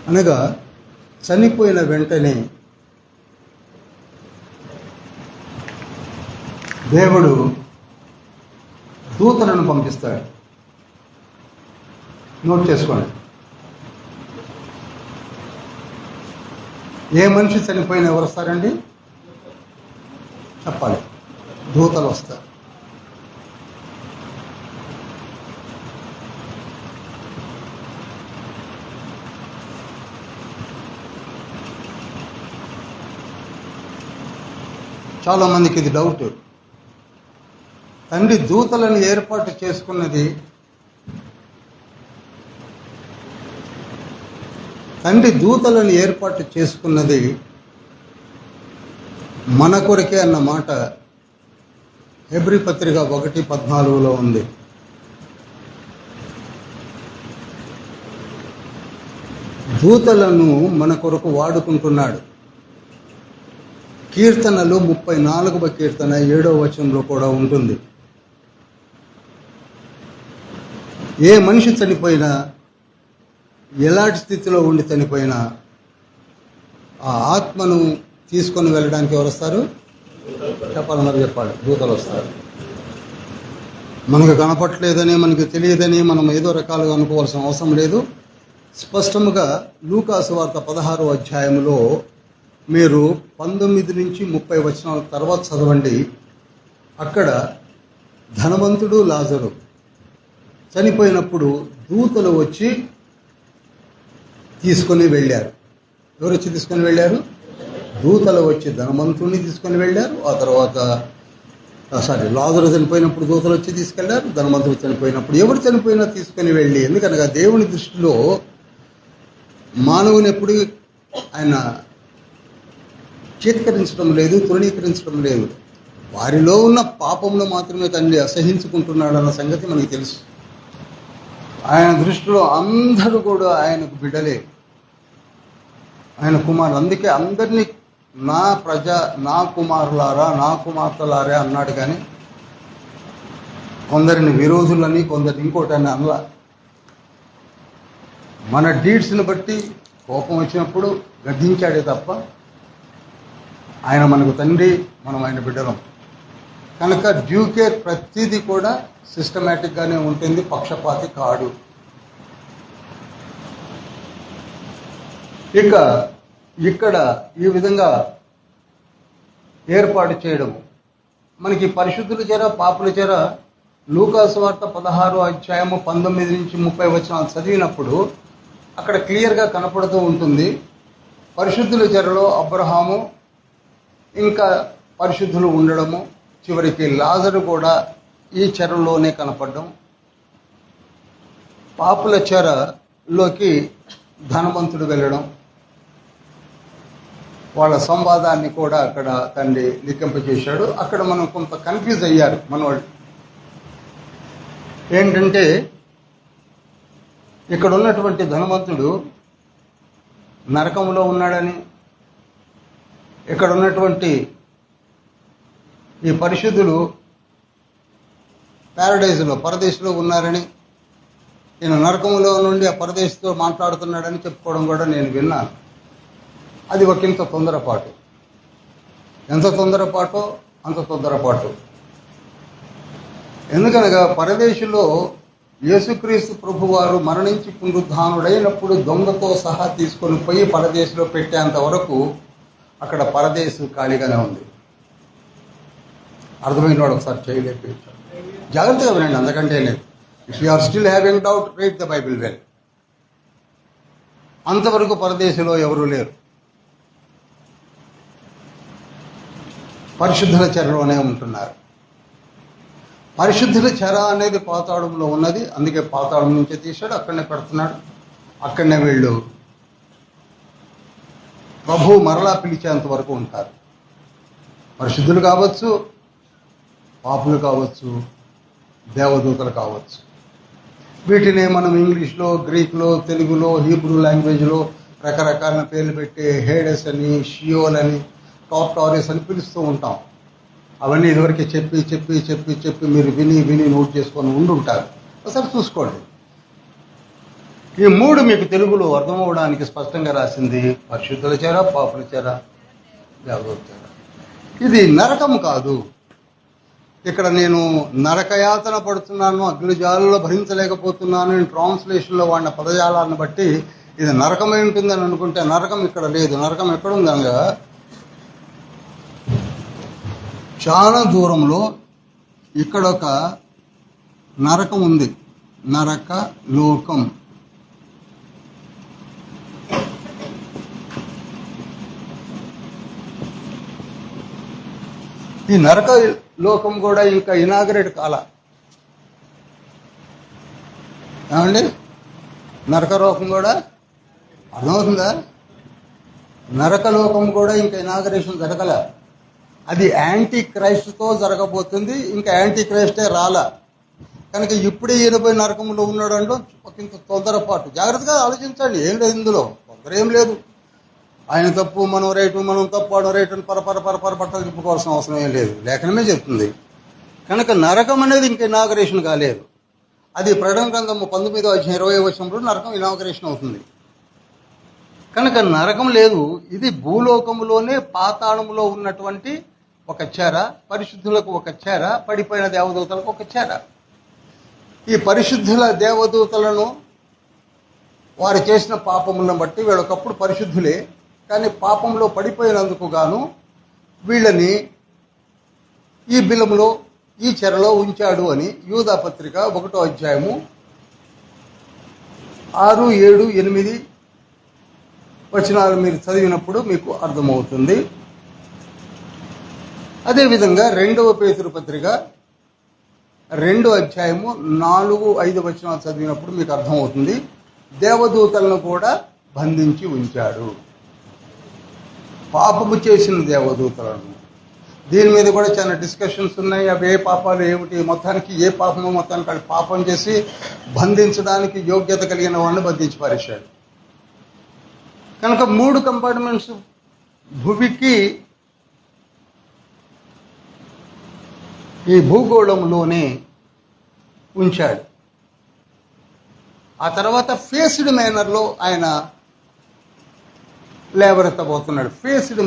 అనగా, చనిపోయిన వెంటనే దేవుడు దూతలను పంపిస్తాడు. నోట్ చేసుకోండి. ఏ మనిషి చనిపోయిన ఎవరు వస్తారండి? చెప్పాలి. దూతలు వస్తారు. చాలామందికి ఇది డౌట్. తండ్రి దూతలను ఏర్పాటు చేసుకున్నది మన కొరకే అన్న మాట హెబ్రీ పత్రిక 1:14 ఉంది. దూతలను మన కొరకు వాడుకుంటున్నాడు. కీర్తనలు 34వ కీర్తన 7వ వచనంలో కూడా ఉంటుంది. ఏ మనిషి చనిపోయినా, ఎలాంటి స్థితిలో ఉండి చనిపోయినా, ఆ ఆత్మను తీసుకొని వెళ్ళడానికి ఎవరు వస్తారు? చెప్పాలి. దూతలు వస్తారు. మనకు కనపట్లేదని, మనకు తెలియదని మనం ఏదో రకాలుగా అనుకోవాల్సిన అవసరం లేదు. స్పష్టముగా లూకాసు వార్త 16వ అధ్యాయంలో మీరు 19 నుంచి 30 వచనాల తర్వాత చదవండి. అక్కడ ధనవంతుడు లాజరు చనిపోయినప్పుడు దూతలు వచ్చి తీసుకొని వెళ్ళారు. ఎవరు వచ్చి తీసుకొని వెళ్ళారు? దూతలు వచ్చి ధనవంతుడిని తీసుకొని వెళ్ళారు. ఆ తర్వాత లాజరు చనిపోయినప్పుడు దూతలు వచ్చి తీసుకెళ్లారు. ధనవంతుడు చనిపోయినప్పుడు ఎవరు చనిపోయినా తీసుకొని వెళ్ళి, ఎందుకనగా దేవుని దృష్టిలో మానవుని ఎప్పుడు ఆయన చేతికరించడం లేదు, తృణీకరించడం లేదు. వారిలో ఉన్న పాపంలో మాత్రమే తండ్రి అసహించుకుంటున్నాడన్న సంగతి మనకి తెలుసు. ఆయన దృష్టిలో అందరూ కూడా ఆయనకు బిడ్డలే, ఆయన కుమారులు. అందుకే అందరినీ నా ప్రజ, నా కుమారులారా, నా కుమార్తెలారా అన్నాడు. కానీ కొందరిని విరోధులని, కొందరిని ఇంకోటని అనలా. మన డీడ్స్ని బట్టి కోపం వచ్చినప్పుడు గద్దించాడే తప్ప ఆయన మనకు తండ్రి, మనం ఆయన బిడ్డలం. కనుక డ్యూ కేర్ ప్రతిదీ కూడా సిస్టమేటిక్గానే ఉంటుంది, పక్షపాతి కాడు. ఇక్కడ ఈ విధంగా ఏర్పాటు చేయడం మనకి పరిశుద్ధుల చేర, పాపుల చేర లూకాసు వార్త 16వ అధ్యాయము 19 నుంచి 30 వచనాలు చదివినప్పుడు అక్కడ క్లియర్గా కనపడుతూ ఉంటుంది. పరిశుద్ధుల చెరలో అబ్రహాము ఇంకా పరిశుద్ధులు ఉండడము, చివరికి లాజరు కూడా ఈ చెరలోనే కనపడడం, పాపుల చెరలోకి ధనవంతుడు వెళ్ళడం, వాళ్ళ సంవాదాన్ని కూడా అక్కడ తండ్రి లిఖింపజేశాడు. అక్కడ మనం కొంత కన్ఫ్యూజ్ అయ్యారు మనవాళ్ళు. ఏంటంటే ఇక్కడ ఉన్నటువంటి ధనవంతుడు నరకంలో ఉన్నాడని, ఇక్కడ ఉన్నటువంటి ఈ పరిశుద్ధులు ప్యారడైజ్లో, పరదేశంలో ఉన్నారని, ఈయన నరకంలో నుండి ఆ పరదేశంతో మాట్లాడుతున్నాడని చెప్పుకోవడం కూడా నేను విన్నాను. అది ఒకంత తొందరపాటు. ఎంత తొందరపాటో అంత తొందరపాటు. ఎందుకనగా పరదేశంలో యేసుక్రీస్తు ప్రభువారు మరణించి పునరుద్ధానుడైనప్పుడు దొంగతో సహా తీసుకొని పోయి పరదేశంలో పెట్టేంత వరకు అక్కడ పరదేశం ఖాళీగానే ఉంది. అర్థమైన వాడు ఒకసారి చేయలేకపోయాడు. జాగ్రత్తగా వినండి, అందుకంటే లేదు. If you are still having doubt, read the Bible well. అంతవరకు పరదేశంలో ఎవరూ లేరు, పరిశుద్ధుల చెరలోనే ఉంటున్నారు. పరిశుద్ధుల చెర అనేది పాతాళంలో ఉన్నది. అందుకే పాతాళం నుంచే తీశాడు, అక్కడనే పెడుతున్నాడు. అక్కడనే వీళ్ళు ప్రభువు మరలా పిలిచేంత వరకు ఉంటారు. పరిశుద్ధులు కావచ్చు, పాపులు కావచ్చు, దేవదూతలు కావచ్చు. వీటిని మనం ఇంగ్లీష్లో, గ్రీక్లో, తెలుగులో, హీబ్రూ లాంగ్వేజ్లో రకరకాల పేర్లు పెట్టి హేడెస్ అని, షియోల్ అని, టార్టారియస్ అని పిలుస్తూ ఉంటాం. అవన్నీ ఇదివరకే చెప్పి చెప్పి చెప్పి చెప్పి మీరు విని విని నోట్ చేసుకొని ఉండుంటారు. ఒకసారి చూసుకోండి. ఈ మూడు మీకు తెలుగులో అర్థమవడానికి స్పష్టంగా రాసింది పరిశుద్ధుల చెర, పాపుల చెర, దేవదూతల చెర. ఇది నరకం కాదు. ఇక్కడ నేను నరకయాతన పడుతున్నాను, అగ్నిజాలలో భరించలేకపోతున్నాను, నేను ట్రాన్స్లేషన్లో వాడిన పదజాలాన్ని బట్టి ఇది నరకమై ఉంటుందని అనుకుంటే నరకం ఇక్కడ లేదు. నరకం ఎక్కడుందనగా చాలా దూరంలో ఇక్కడ ఒక నరకం ఉంది. నరక లోకం. ఈ నరక లోకం కూడా ఇంకా ఇనాగరేట్ కాల. ఏమండి, నరక లోకం కూడా అర్థమవుతుందా? నరకలోకం కూడా ఇంకా ఇనాగరేషన్ జరగల. అది యాంటీ క్రైస్ట్తో జరగబోతుంది. ఇంకా యాంటీ క్రైస్టే రాలా. కనుక ఇప్పుడే ఈయనపోయి నరకంలో ఉన్నాడు అంటే ఇంత తొందరపాటు. జాగ్రత్తగా ఆలోచించండి. ఏం లేదు ఇందులో, తొందర ఏం లేదు. ఆయన తప్పు మనం రైటు, మనం తప్పు ఆడ రైటు అని పరపర బట్టలు చెప్పుకోవాల్సిన అవసరం ఏం లేదు. లేఖనమే చెప్తుంది. కనుక నరకం అనేది ఇంకా ఇనాగరేషన్ కాలేదు. అది ప్రకటన గ్రంథము 19:20 నరకం ఇనాగరేషన్ అవుతుంది. కనుక నరకం లేదు. ఇది భూలోకములోనే పాతాళములో ఉన్నటువంటి ఒక చెర, పరిశుద్ధులకు ఒక చెర, పడిపోయిన దేవదూతలకు ఒక చెర. ఈ పరిశుద్ధుల దేవదూతలను వారు చేసిన పాపములను బట్టి వీళ్ళొకప్పుడు పరిశుద్ధులే, కానీ పాపంలో పడిపోయినందుకు గాను వీళ్ళని ఈ బిలములో ఈ చెరలో ఉంచాడు అని యూదా పత్రిక 1వ అధ్యాయము 6, 7, 8 వచనాలు మీరు చదివినప్పుడు మీకు అర్థమవుతుంది. అదేవిధంగా 2వ పేతురు పత్రిక 2వ అధ్యాయము 4, 5 వచనాలు చదివినప్పుడు మీకు అర్థమవుతుంది. దేవదూతలను కూడా బంధించి ఉంచాడు. పాపము చేసిన దేవదూతలను. దీని మీద కూడా చాలా డిస్కషన్స్ ఉన్నాయి. అవి ఏ పాపాలు ఏమిటి, మొత్తానికి ఏ పాపమో మొత్తానికి అది పాపం చేసి బంధించడానికి యోగ్యత కలిగిన వాడిని బంధించి పారేశాడు. కనుక 3 కంపార్ట్మెంట్స్ భూమికి ఈ భూగోళంలోనే ఉంచాడు. ఆ తర్వాత ఫేస్డ్ మేనర్లో ఆయన లేవరెత్తబోతున్నాడు. ఫేస్డ్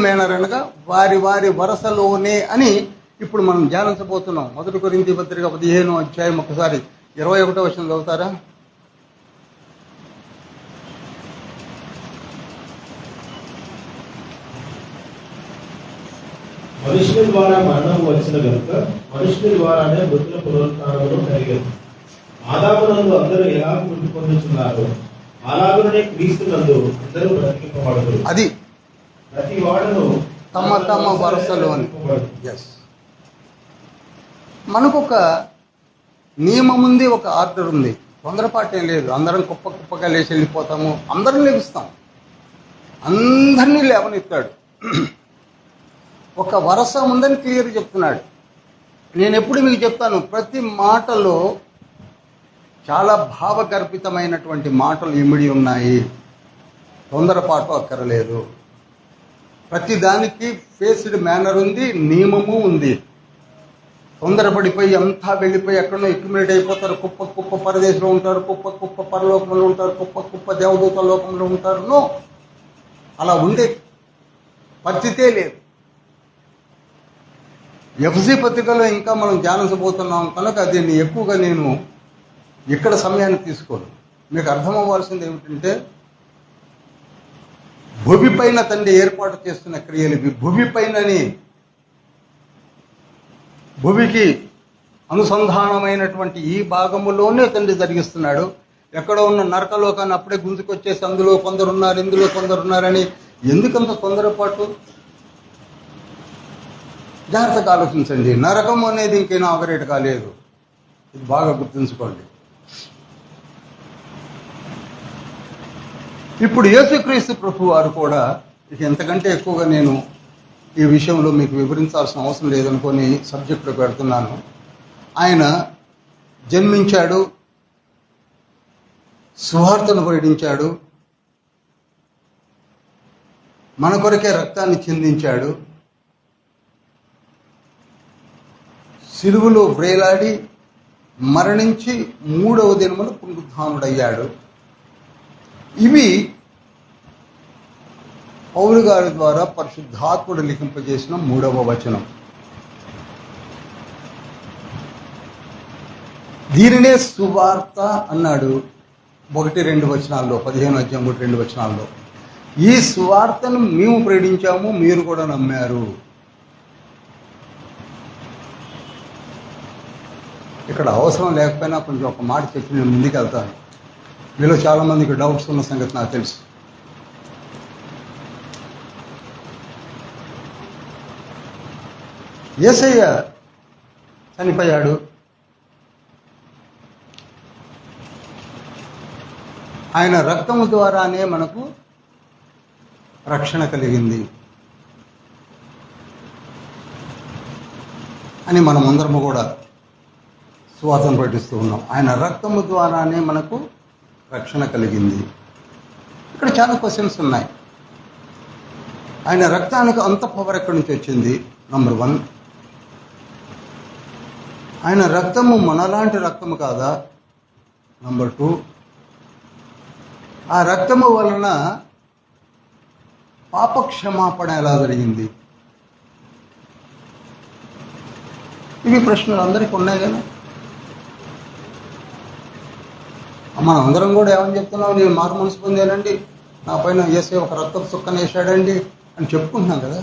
మేనర్ అనగా వారి వారి వరసలోనే అని ఇప్పుడు మనం ధ్యానించబోతున్నాం. 1 కొరింథీ పత్రిక 15వ అధ్యాయం ఒకసారి 21వ వచనం చదువుతారా? మనుషుల ద్వారా మరణం వచ్చిన కనుక మనుషుల ద్వారానే మృతుల పునరుత్థానమును కలిగింది. ఆదామునందు అందరూ ఎలా మృతి పొందుతున్నారు, అలాగనే క్రీస్తునందు అందరూ బ్రతికింపబడదు. అది ప్రతి వాడును తమ తమ వరుసలోని. మనకు ఒక నియమం ఉంది, ఒక ఆర్డర్ ఉంది. తొందరపాటు ఏం లేదు. అందరం కుప్పగా లేచి వెళ్ళిపోతాము, అందరం లెగుస్తాం, అందరినీ లేవనెత్తాడు. ఒక వరస ఉందని క్లియర్ చెప్తున్నాడు. నేను ఎప్పుడు మీకు చెప్తాను, ప్రతి మాటలో చాలా భావగర్భితమైనటువంటి మాటలు ఇమిడి ఉన్నాయి. తొందరపాటు అక్కరలేదు. ప్రతి దానికి ఫేస్డ్ మేనర్ ఉంది, నియమము ఉంది. తొందరపడిపోయి అంతా వెళ్ళిపోయి ఎక్కడో ఎక్యుమిలేట్ అయిపోతారు. కుప్ప పరదేశంలో ఉంటారు, కుప్ప పరలోకంలో ఉంటారు, కుప్ప దేవదూత లోకంలో ఉంటారు. నో, అలా ఉండే పరిస్థితే లేదు. ఎఫ్సి పత్రికలో ఇంకా మనం ధ్యానించబోతున్నాం కనుక దీన్ని ఎక్కువగా నేను ఇక్కడ సమయాన్ని తీసుకోను. మీకు అర్థం అవ్వాల్సింది ఏమిటంటే, భూమి పైన తండ్రి ఏర్పాటు చేస్తున్న క్రియలు ఇవి. భూమి పైనని, భూమికి అనుసంధానమైనటువంటి ఈ భాగములోనే తండ్రి జరిగిస్తున్నాడు. ఎక్కడో ఉన్న నరకలోకాన్ని అప్పుడే గుంజుకొచ్చేసి అందులో కొందరున్నారు, ఇందులో కొందరున్నారని ఎందుకంత తొందరపాటు? జాగ్రత్తగా ఆలోచించండి. నరకం అనేది ఇంకేనా ఆపరేట్ కాలేదు. ఇది బాగా గుర్తుంచుకోండి. ఇప్పుడు యేసుక్రీస్తు ప్రభు వారు కూడా, ఇక ఎంతకంటే ఎక్కువగా నేను ఈ విషయంలో మీకు వివరించాల్సిన అవసరం లేదనుకొని సబ్జెక్టులో పెడుతున్నాను. ఆయన జన్మించాడు, సువార్తను ప్రకటించాడు, మన కొరకే రక్తాన్ని చిందించాడు, సిలువలో వ్రేలాడి మరణించి 3వ దినమున పునరుద్ధానుడయ్యాడు. ఇవి పౌలు గారి ద్వారా పరిశుద్ధాత్ముడు లిఖింపజేసిన 3వ వచనం. దీనినే సువార్త అన్నాడు 1-2 వచనాల్లో, 15 అధ్యాయం 1-2 వచనాల్లో. ఈ సువార్తను మేము ప్రకటించాము, మీరు కూడా నమ్మారు. ఇక్కడ అవసరం లేకపోయినా కొంచెం ఒక మాట చెప్పి నేను ముందుకు వెళ్తాను. మీలో చాలామందికి డౌట్స్ ఉన్న సంగతి నాకు తెలుసు. యేసయ్య చనిపోయాడు, ఆయన రక్తము ద్వారానే మనకు రక్షణ కలిగింది అని మనమందరము కూడా సువార్తను ప్రకటిస్తూ ఉన్నాం. ఆయన రక్తము ద్వారానే మనకు రక్షణ కలిగింది. ఇక్కడ చాలా క్వశ్చన్స్ ఉన్నాయి. ఆయన రక్తానికి అంత పవర్ ఎక్కడి నుంచి వచ్చింది? నంబర్ 1, ఆయన రక్తము మనలాంటి రక్తము కాదా? నంబర్ 2, ఆ రక్తము వలన పాపక్షమాపణ ఎలా జరిగింది? ఇవి ప్రశ్నలు అందరికీ ఉన్నాయి కదా. మనం అందరం కూడా ఏమని చెప్తున్నాం? నేను మారు మనసు పొందానండి, నా పైన యేసయ్య ఒక రక్తపు చుక్కను వేసాడండి అని చెప్పుకుంటున్నాం కదా.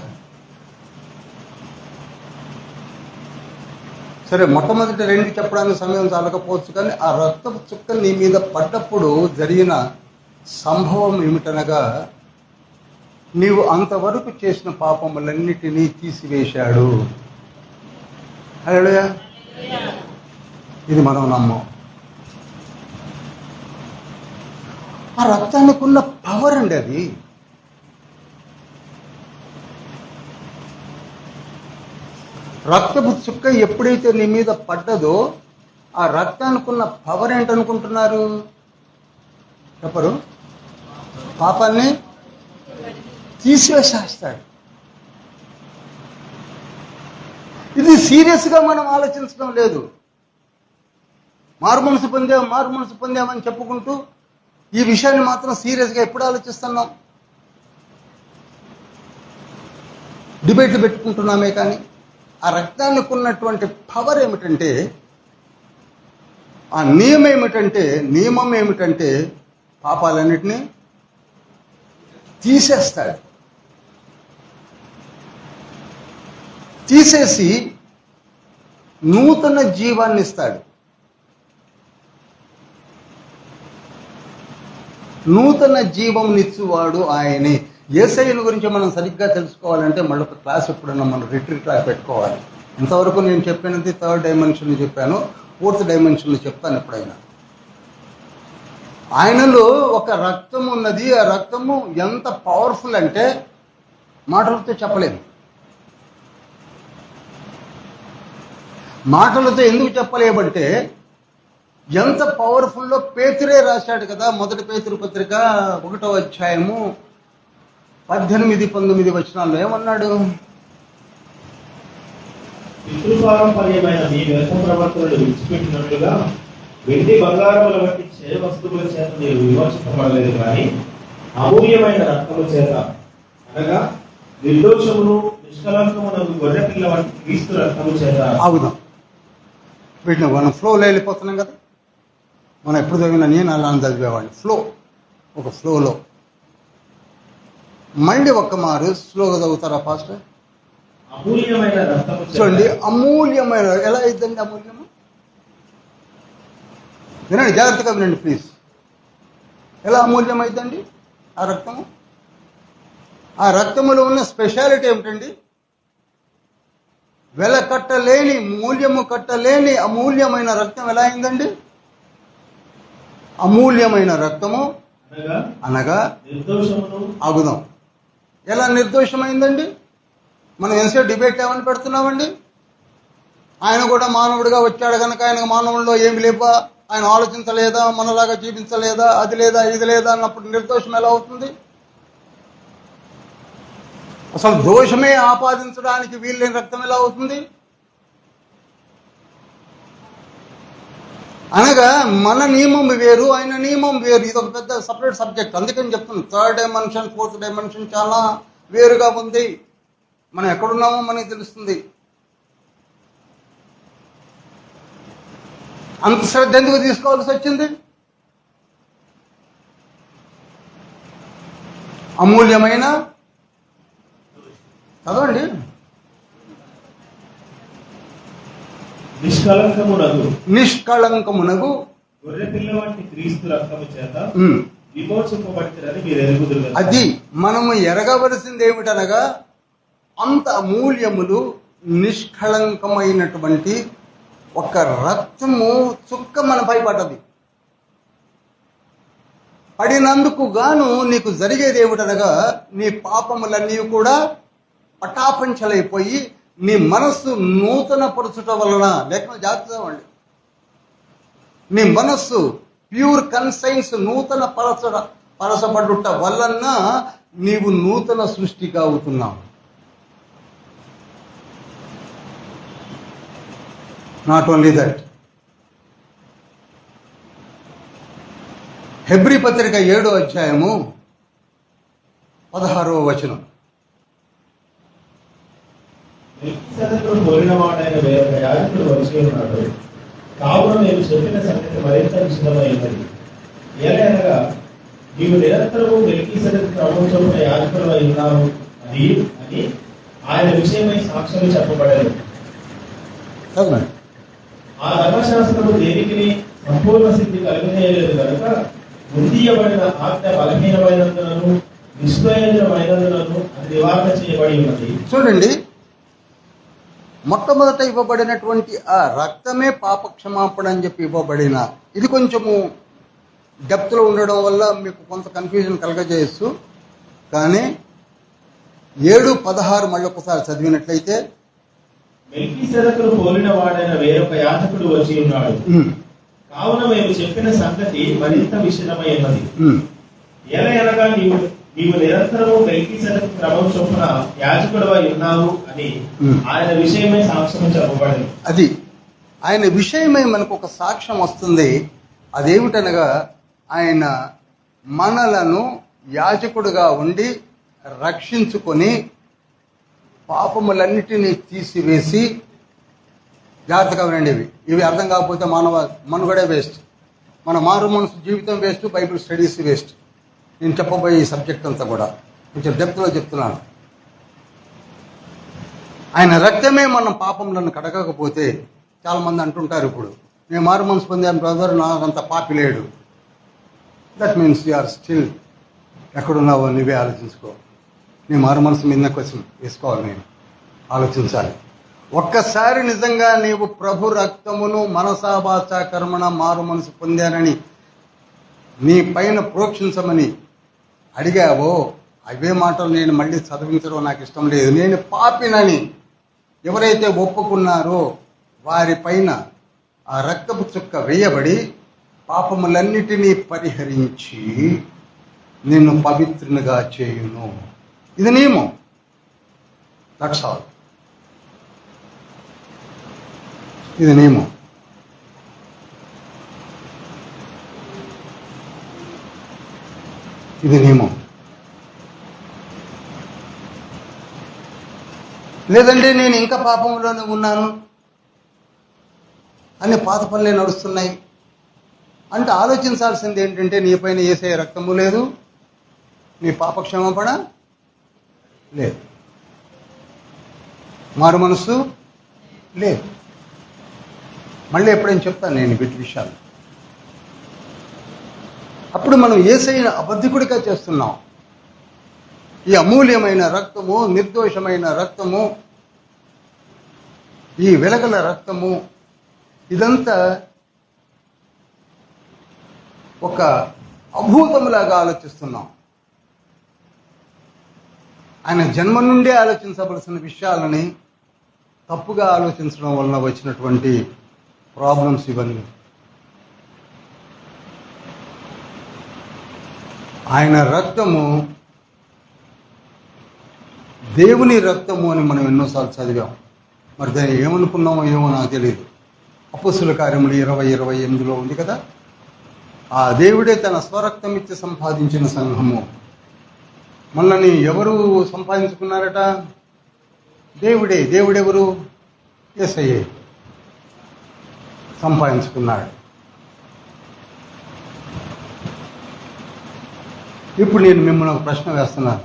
సరే, మొట్టమొదటి 2 చెప్పడానికి సమయం చాలకపోవచ్చు, కానీ ఆ రక్తపు చుక్క నీ మీద పడ్డప్పుడు జరిగిన సంభవం ఏమిటనగా, నీవు అంతవరకు చేసిన పాపములన్నిటినీ తీసివేశాడు. హల్లెలూయా. ఇది మనం నమ్మం. ఆ రక్తానికి ఉన్న పవర్ అండి అది. రక్తపు చుక్క ఎప్పుడైతే నీ మీద పడ్డదో ఆ రక్తానికి ఉన్న పవర్ ఏంటనుకుంటున్నారు? చెప్పరు? పాపాన్ని తీసివేసేస్తాడు. ఇది సీరియస్గా మనం ఆలోచించడం లేదు. మారు మనసు పొందామని చెప్పుకుంటూ ఈ విషయాన్ని మాత్రం సీరియస్గా ఎప్పుడు ఆలోచిస్తున్నాం? డిబేట్లు పెట్టుకుంటున్నామే కానీ ఆ రక్తానికి ఉన్నటువంటి పవర్ ఏమిటంటే, ఆ నియమం ఏమిటంటే పాపాలన్నిటినీ తీసేస్తాడు. తీసేసి నూతన జీవాన్ని ఇస్తాడు. నూతన జీవం నిచ్చువాడు ఆయనే. యేసయ్యను గురించి మనం సరిగ్గా తెలుసుకోవాలంటే మళ్ళీ ఒక క్లాస్ ఎప్పుడన్నా మనం రిట్రీట్ క్లాస్ పెట్టుకోవాలి. ఇంతవరకు నేను చెప్పినది 3rd డైమెన్షన్ చెప్పాను, 4th డైమెన్షన్లో చెప్తాను ఎప్పుడైనా. ఆయనలో ఒక రక్తం ఉన్నది. ఆ రక్తము ఎంత పవర్ఫుల్ అంటే మాటలతో చెప్పలేదు. మాటలతో ఎందుకు చెప్పలేమంటే ఎంత పవర్ఫుల్లో పేతురే రాశాడు కదా. 1 పేతురు పత్రిక 1వ అధ్యాయము 18-19 వచనాల్లో ఏమన్నాడు? పితృపారంపర్యమైన మీ వ్యర్థ ప్రవర్తనలు విడిచిపెట్టినట్లుగా వెండి బంగారముల వంటి క్షయ వస్తువుల చేత మీరు విమోచింపబడలేదు, కానీ అమూల్యమైన రక్తము చేత, అనగా నిర్దోషమును నిష్కలంకమునకు గొర్రె పిల్ల వంటి క్రీస్తు రక్తము చేత. అవుదాం, వీటిని మనం ఫ్లోలో వెళ్ళిపోతున్నాం కదా. మనం ఎప్పుడు చదివినా నేను అలా చదివేవాడిని ఒక ఫ్లోలో. మళ్ళీ ఒక్క మారు స్లోగా చదువుతారా పాస్టర్? అమూల్యమైన రక్తము చూడండి, అమూల్యమైన ఎలా అయిద్దండి? అమూల్యము వినండి, జాగ్రత్తగా వినండి ప్లీజ్. ఎలా అమూల్యం అయిద్దండి ఆ రక్తము? ఆ రక్తములో ఉన్న స్పెషాలిటీ ఏమిటండి? వెల కట్టలేని, మూల్యము కట్టలేని అమూల్యమైన రక్తం ఎలా అయిందండి? అమూల్యమైన రక్తము అనగా అగుదాం. ఎలా నిర్దోషమైందండి? మనం ఎంతసేపు డిబేట్ ఏమని పెడుతున్నామండి? ఆయన కూడా మానవుడిగా వచ్చాడు కనుక ఆయనకు మానవుల్లో ఏమి లేవా, ఆయన ఆలోచించలేదా, మనలాగా జీవించలేదా, అది లేదా ఇది లేదా అన్నప్పుడు నిర్దోషం ఎలా అవుతుంది? అసలు దోషమే ఆపాదించడానికి వీళ్ళని రక్తం ఎలా అవుతుంది? అనగా మన నియమం వేరు, ఆయన నియమం వేరు. ఇది ఒక పెద్ద సపరేట్ సబ్జెక్ట్. అందుకని చెప్తున్నాను, 3rd డైమెన్షన్ 4th డైమెన్షన్ చాలా వేరుగా ఉంది. మనం ఎక్కడున్నామో మనకి తెలుస్తుంది. అంత శ్రద్ధ ఎందుకు తీసుకోవాల్సి వచ్చింది? అమూల్యమైన చదవండి. నిష్కళంకమునగు గొర్రెపిల్ల వంటి క్రీస్తు రక్తము చేత విమోచింపబడినని మీరు ఎరుగుదురు. అది మనము ఎరగవలసింది ఏమిటనగా, అంత అమూల్యములు నిష్కళంకమైనటువంటి ఒక రక్తము చుక్క మనపై పడ్డది. పడినందుకు గాను నీకు జరిగేది ఏమిటనగా, నీ పాపములన్నీ కూడా పటాపంచలైపోయి నీ మనస్సు నూతన పరచుట వలన, లేకపోతే జాగ్రత్తగా అండి, నీ మనస్సు ప్యూర్ కన్సైన్స్ నూతన పరచబడుట వలన నీవు నూతన సృష్టిగా అవుతున్నావు. నాట్ ఓన్లీ దట్, హెబ్రీ పత్రిక 7వ అధ్యాయము 16వ వచనం. పోలినవాడైన వేరొక యాజకుడు వచ్చి ఉన్నాడు, కావున నేను చెప్పిన సంగతి మరింత విషదమైనది. ఏలైనగా నీవు నిరంతరము మెల్కీసెదెకు క్రమం చొప్పున యాజకుడు అయి ఉన్నావు అని ఆయన విషయమై సాక్ష్యం చెప్పబడేది. ఆ ధర్మశాస్త్రము దేనికి సంపూర్ణ సిద్ధి కలిగజేయలేదు కనుక ముందీయబడిన ఆజ్ఞ బలహీనమైనందునను నిష్ప్రయోజనమైనందునను అది నివారణ చేయబడి ఉన్నది. చూడండి, మొట్టమొదట ఇవ్వబడినటువంటి ఆ రక్తమే పాపక్షమాపణ అని చెప్పి ఇవ్వబడిన, ఇది కొంచెము డెప్త్లో ఉండడం వల్ల మీకు కొంత కన్ఫ్యూజన్ కలగజేయచ్చు. కానీ 7:16 మళ్ళీ ఒకసారి చదివినట్లయితే, మెల్కీసెదెకును పోలిన వాడైన వేరొక యాజకుడు వచ్చి ఉన్నాడు, కావున మేము చెప్పిన సంగతి మరింత విషదమైనది. ఎలాగనగా నీవు నిరంతరము మెల్కీసెదెకు క్రమం చొప్పున యాజకుడు అయి ఉన్నావు అని ఆయన విషయమై సాక్ష్యం చెప్పబడింది. అది ఆయన విషయమై మనకు ఒక సాక్ష్యం వస్తుంది. అదేమిటనగా, ఆయన మనలను యాజకుడుగా ఉండి రక్షించుకొని పాపములన్నిటినీ తీసివేసి, జాగ్రత్తగా వినండి, ఇవి అర్థం కాకపోతే మనుగడే వేస్ట్, మన మారు మనసు జీవితం వేస్ట్, బైబిల్ స్టడీస్ వేస్ట్. నేను చెప్పబోయే ఈ సబ్జెక్ట్ అంతా కూడా కొంచెం డెప్త్లో చెప్తున్నాను. ఆయన రక్తమే మన పాపములను కడగకపోతే, చాలామంది అంటుంటారు ఇప్పుడు, నేను మారు మనసు పొందాను బ్రదర్, నాకంత పాపి లేడు. That means you are still, ఎక్కడున్నావో నువ్వే ఆలోచించుకో. నీ మారు మనసు మీద క్వశ్చన్ వేసుకోవాలి, నేను ఆలోచించాలి. ఒక్కసారి నిజంగా నీవు ప్రభు రక్తమును మనసాభాష కర్మణ మారు మనసు పొందానని నీ పైన ప్రోక్షించమని అడిగావో, అవే మాటలు నేను మళ్ళీ చదివించడం నాకు ఇష్టం లేదు. నేను పాపినని ఎవరైతే ఒప్పుకున్నారో వారి పైన ఆ రక్తపు చుక్క వేయబడి పాపములన్నిటినీ పరిహరించి నిన్ను పవిత్రునిగా చేయును. ఇది నియమం. That's all. ఇది నియమం. ఇది నియమం. లేదంటే నేను ఇంకా పాపంలోనే ఉన్నాను అని పాత పనులే నడుస్తున్నాయి అంటే ఆలోచించాల్సింది ఏంటంటే, నీ పైన యేసయ్య రక్తము లేదు, నీ పాపక్షమాపణ లేదు, మారు మనసు లేదు. మళ్ళీ ఎప్పుడైనా చెప్తాను నేను వీటి విషయాలు. అప్పుడు మనం యేసయ్యను అబద్ధికుడిగా చేస్తున్నాం. ఈ అమూల్యమైన రక్తము, నిర్దోషమైన రక్తము, ఈ వెలగల రక్తము, ఇదంతా ఒక అభూతములాగా ఆలోచిస్తున్నాం. ఆయన జన్మ నుండే ఆలోచించవలసిన విషయాలని తప్పుగా ఆలోచించడం వలన వచ్చినటువంటి ప్రాబ్లమ్స్ ఇవన్నీ. ఆయన రక్తము దేవుని రక్తము అని మనం ఎన్నోసార్లు చదివాం. మరి దాన్ని ఏమనుకున్నామో ఏమో నాకు తెలియదు. అపొస్తలుల కార్యములు 20:28 ఉంది కదా, ఆ దేవుడే తన స్వరక్తం ఇచ్చి సంపాదించిన సంఘము. మనల్ని ఎవరు సంపాదించుకున్నారట? దేవుడే. దేవుడెవరు? యేసయ్యే. సంపాదించుకున్నాడు. ఇప్పుడు నేను మిమ్మల్ని ఒక ప్రశ్న వేస్తున్నాను.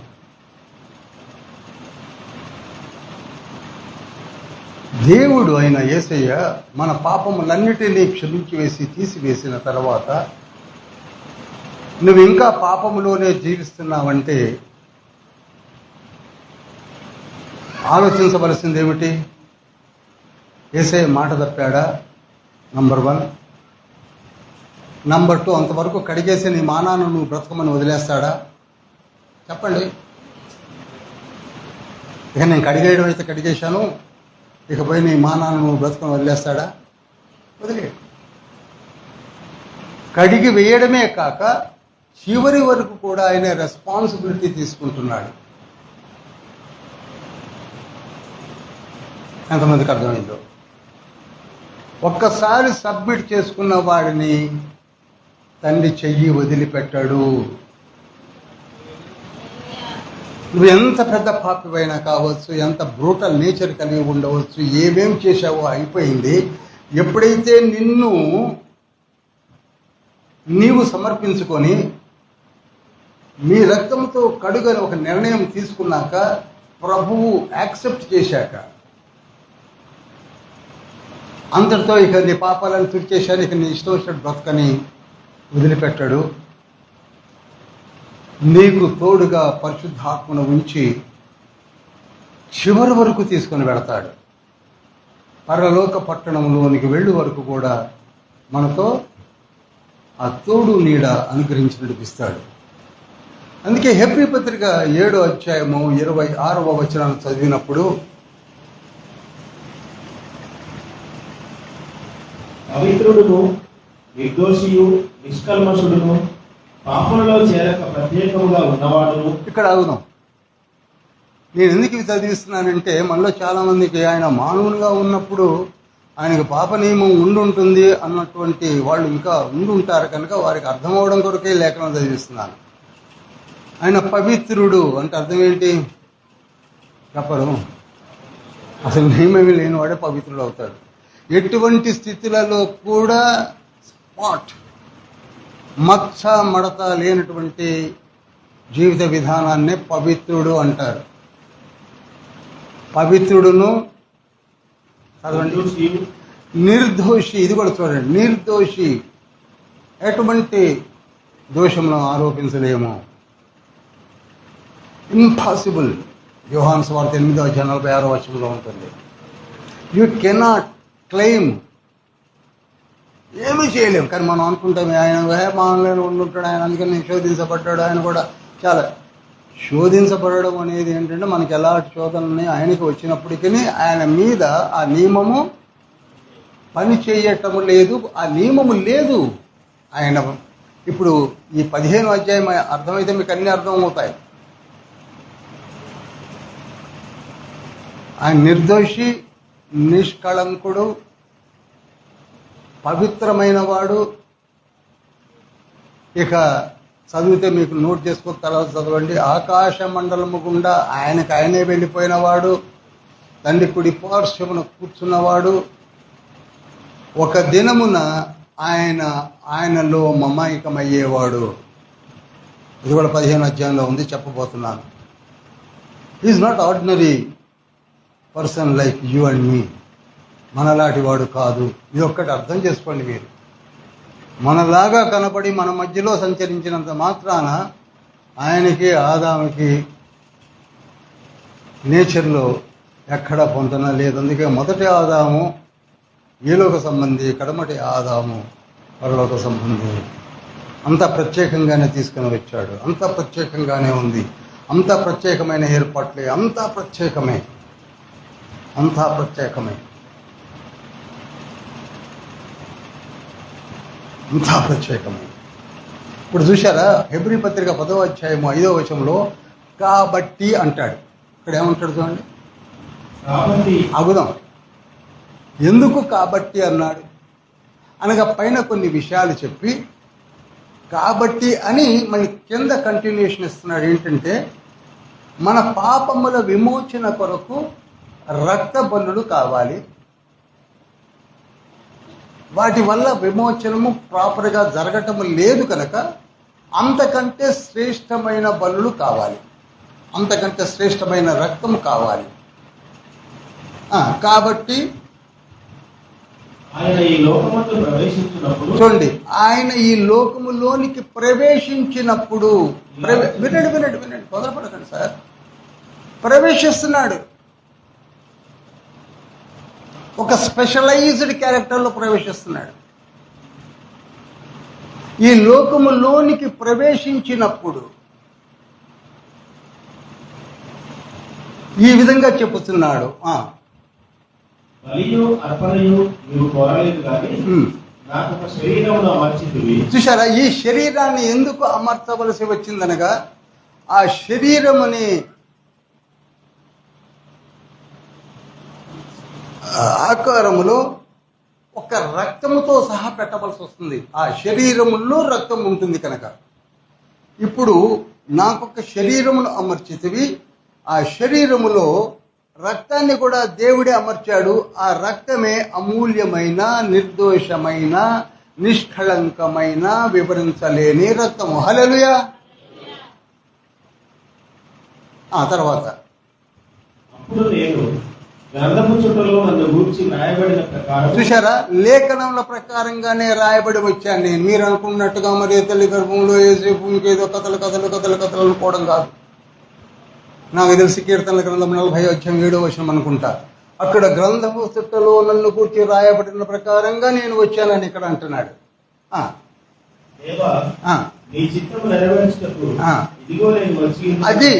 దేవుడు అయిన యేసయ్య మన పాపములన్నిటినీ క్షమించి వేసి తీసివేసిన తర్వాత నువ్వు ఇంకా పాపములోనే జీవిస్తున్నావంటే ఆలోచించవలసింది ఏమిటి? యేసయ్య మాట తప్పాడా? నంబర్ 1. నంబర్ 2, అంతవరకు కడిగేసి నీ మానాన్ని నువ్వు బ్రతకమని వదిలేస్తాడా? చెప్పండి. ఇక నేను కడిగేయడం అయితే కడిగేశాను, ఇకపై నీ మానాన్ని నువ్వు బ్రతకమని వదిలేస్తాడా? వదిలే. కడిగి వేయడమే కాక చివరి వరకు కూడా ఆయన రెస్పాన్సిబిలిటీ తీసుకుంటున్నాడు. ఎంతమందికి అర్థమైందో? ఒక్కసారి సబ్మిట్ చేసుకున్న వాడిని తండ్రి చెయ్యి వదిలిపెట్టాడు. నువ్వు ఎంత పెద్ద పాపివైనా కావచ్చు, ఎంత బ్రూటల్ నేచర్ కలిగి ఉండవచ్చు, ఏమేం చేశావో అయిపోయింది. ఎప్పుడైతే నీవు సమర్పించుకొని మీ రక్తంతో కడుగని ఒక నిర్ణయం తీసుకున్నాక, ప్రభువు యాక్సెప్ట్ చేశాక, అందరితో ఇక నీ పాపాలను తుడిచేశాను, ఇక నీ ఇష్టం వచ్చినట్టు బ్రతకని వదిలిపెట్టాడు. నీకు తోడుగా పరిశుద్ధాత్మను ఉంచి చివరి వరకు తీసుకొని వెళతాడు. పరలోక పట్టణంలోనికి వెళ్ళే వరకు కూడా మనతో ఆ తోడు నీడ అనుగ్రహించి నడిపిస్తాడు. అందుకే హెబ్రీ పత్రిక 7వ అధ్యాయము 26వ వచనాన్ని చదివినప్పుడు, పవిత్రుడును నిర్దోషియు నిష్కల్మషుడును పాపంలో చేరక ప్రత్యేకముగా ఉన్నవాడును. ఇక్కడ అవును. నేను ఎందుకు ఇవి చదివిస్తున్నానంటే, మనలో చాలా మందికి ఆయన మానవునిగా ఉన్నప్పుడు ఆయనకు పాప నియమం ఉండుంటుంది అన్నటువంటి వాళ్ళు ఇంకా ఉండుంటారు కనుక వారికి అర్థం అవడం కొరకే లేఖనం చదివిస్తున్నాను. ఆయన పవిత్రుడు అంటే అర్థం ఏంటి చెప్పరు. అసలు నియమేమీ లేనివాడే పవిత్రుడు అవుతాడు. ఎటువంటి స్థితులలో కూడా స్పాట్ మచ్చ మడత లేనటువంటి జీవిత విధానాన్నే పవిత్రుడు అంటారు. పవిత్రుడును నిర్దోషి, ఇది కూడా చూడండి, నిర్దోషి, ఎటువంటి దోషమును ఆరోపించలేము. ఇంపాసిబుల్. యోహాను సువార్త 8:46 ఉంటుంది. యూ కెనాట్ క్లెయిమ్, ఏమీ చేయలేము. కానీ మనం అనుకుంటామే ఆయన మానవులను ఉండుంటాడు, ఆయన అందుకని శోధించబడ్డాడు. ఆయన కూడా చాలా శోధించబడడం అనేది ఏంటంటే, మనకి ఎలాంటి శోధనని ఆయనకి వచ్చినప్పటికీ ఆయన మీద ఆ నియమము పని చేయటము లేదు, ఆ నియమము లేదు. ఆయన ఇప్పుడు ఈ 15వ అధ్యాయం అర్థమైతే మీకు అన్ని అర్థమవుతాయి. ఆయన నిర్దోషి, నిష్కళంకుడు, పవిత్రమైన వాడు. ఇక చదివితే మీకు నోట్ చేసుకున్న తర్వాత చదవండి. ఆకాశ మండలము గుండా ఆయనే వెళ్ళిపోయినవాడు, తండ్రి కుడి పార్శ్వమున కూర్చున్నవాడు. ఒక దినమున ఆయనలో మమైకమయ్యేవాడు. ఇది కూడా 15వ అధ్యాయంలో ఉంది, చెప్పబోతున్నాను. Is not ordinary person like you and me. మనలాంటి వాడు కాదు. ఇది ఒక్కటి అర్థం చేసుకోండి మీరు. మనలాగా కనపడి మన మధ్యలో సంచరించినంత మాత్రాన ఆయనకి ఆదాముకి నేచర్లో ఎక్కడా పొందన లేదు. అందుకే మొదటి ఆదాము ఈలోక సంబంధి, కడమటి ఆదాము పరలోక సంబంధి. అంత ప్రత్యేకంగానే తీసుకుని వచ్చాడు, అంత ప్రత్యేకంగానే ఉంది, అంత ప్రత్యేకమైన ఏర్పాట్లే, అంతా ప్రత్యేకమే, అంతా ప్రత్యేకమే, అంతా ప్రత్యేకమే. ఇప్పుడు చూశారా, హెబ్రీ పత్రిక 10వ అధ్యాయము 5వ వచనంలో కాబట్టి అంటాడు. ఇక్కడ ఏమంటాడు చూడండి, అగుదాం. ఎందుకు కాబట్టి అన్నాడు అనగా పైన కొన్ని విషయాలు చెప్పి కాబట్టి అని మన కింద కంటిన్యూషన్ ఇస్తున్నాడు. ఏంటంటే, మన పాపముల విమోచన కొరకు రక్త బలులు కావాలి. వాటి వల్ల విమోచనము ప్రాపర్గా జరగటం లేదు కనుక అంతకంటే శ్రేష్టమైన బలులు కావాలి, అంతకంటే శ్రేష్టమైన రక్తం కావాలి. కాబట్టి ఆయన ఈ లోకమందు ప్రవేశించినప్పుడు, చూడండి, ఆయన ఈ లోకములోనికి ప్రవేశించినప్పుడు వినండి వినండి వినండి, తొందరపడకండి సార్. ప్రవేశిస్తున్నాడు, ఒక స్పెషలైజ్డ్ క్యారెక్టర్లో ప్రవేశిస్తున్నాడు. ఈ లోకములోనికి ప్రవేశించినప్పుడు ఈ విధంగా చెప్పుతున్నాడు. బలియు అర్పణయు నీవు కోరలేదు కానీ నాకు ఒక శరీరమును అమర్చితివి. చూశారా, ఈ శరీరాన్ని ఎందుకు అమర్చవలసి వచ్చిందనగా ఆ శరీరముని ఆకారములో ఒక రక్తముతో సహా పెట్టవలసి వస్తుంది. ఆ శరీరములో రక్తం ఉంటుంది కనుక ఇప్పుడు నాకొక శరీరమును అమర్చితివి, ఆ శరీరములో రక్తాన్ని కూడా దేవుడే అమర్చాడు. ఆ రక్తమే అమూల్యమైన, నిర్దోషమైన, నిష్కళంకమైన, వివరించలేని రక్తము. హల్లెలూయా. తర్వాత అప్పుడు నేను గ్రంథపు చుట్టలో నన్ను గూర్చి రాయబడిన ప్రకారం, చూశారా, లేఖనముల ప్రకారంగానే రాయబడి వచ్చాను నేను. మీరు అనుకున్నట్టుగా మరి తల్లి గర్భంలో యేసేపు ఇంకేదో కథలు కథలు కథలు కథలు అనుకోవడం కాదు. నాకు తెలిసి కీర్తనల గ్రంథం 40:7 అనుకుంటా, అక్కడ గ్రంథపు చుట్టలో నన్ను కూర్చి రాయబడిన ప్రకారంగా నేను వచ్చానని ఇక్కడ అంటున్నాడు. అది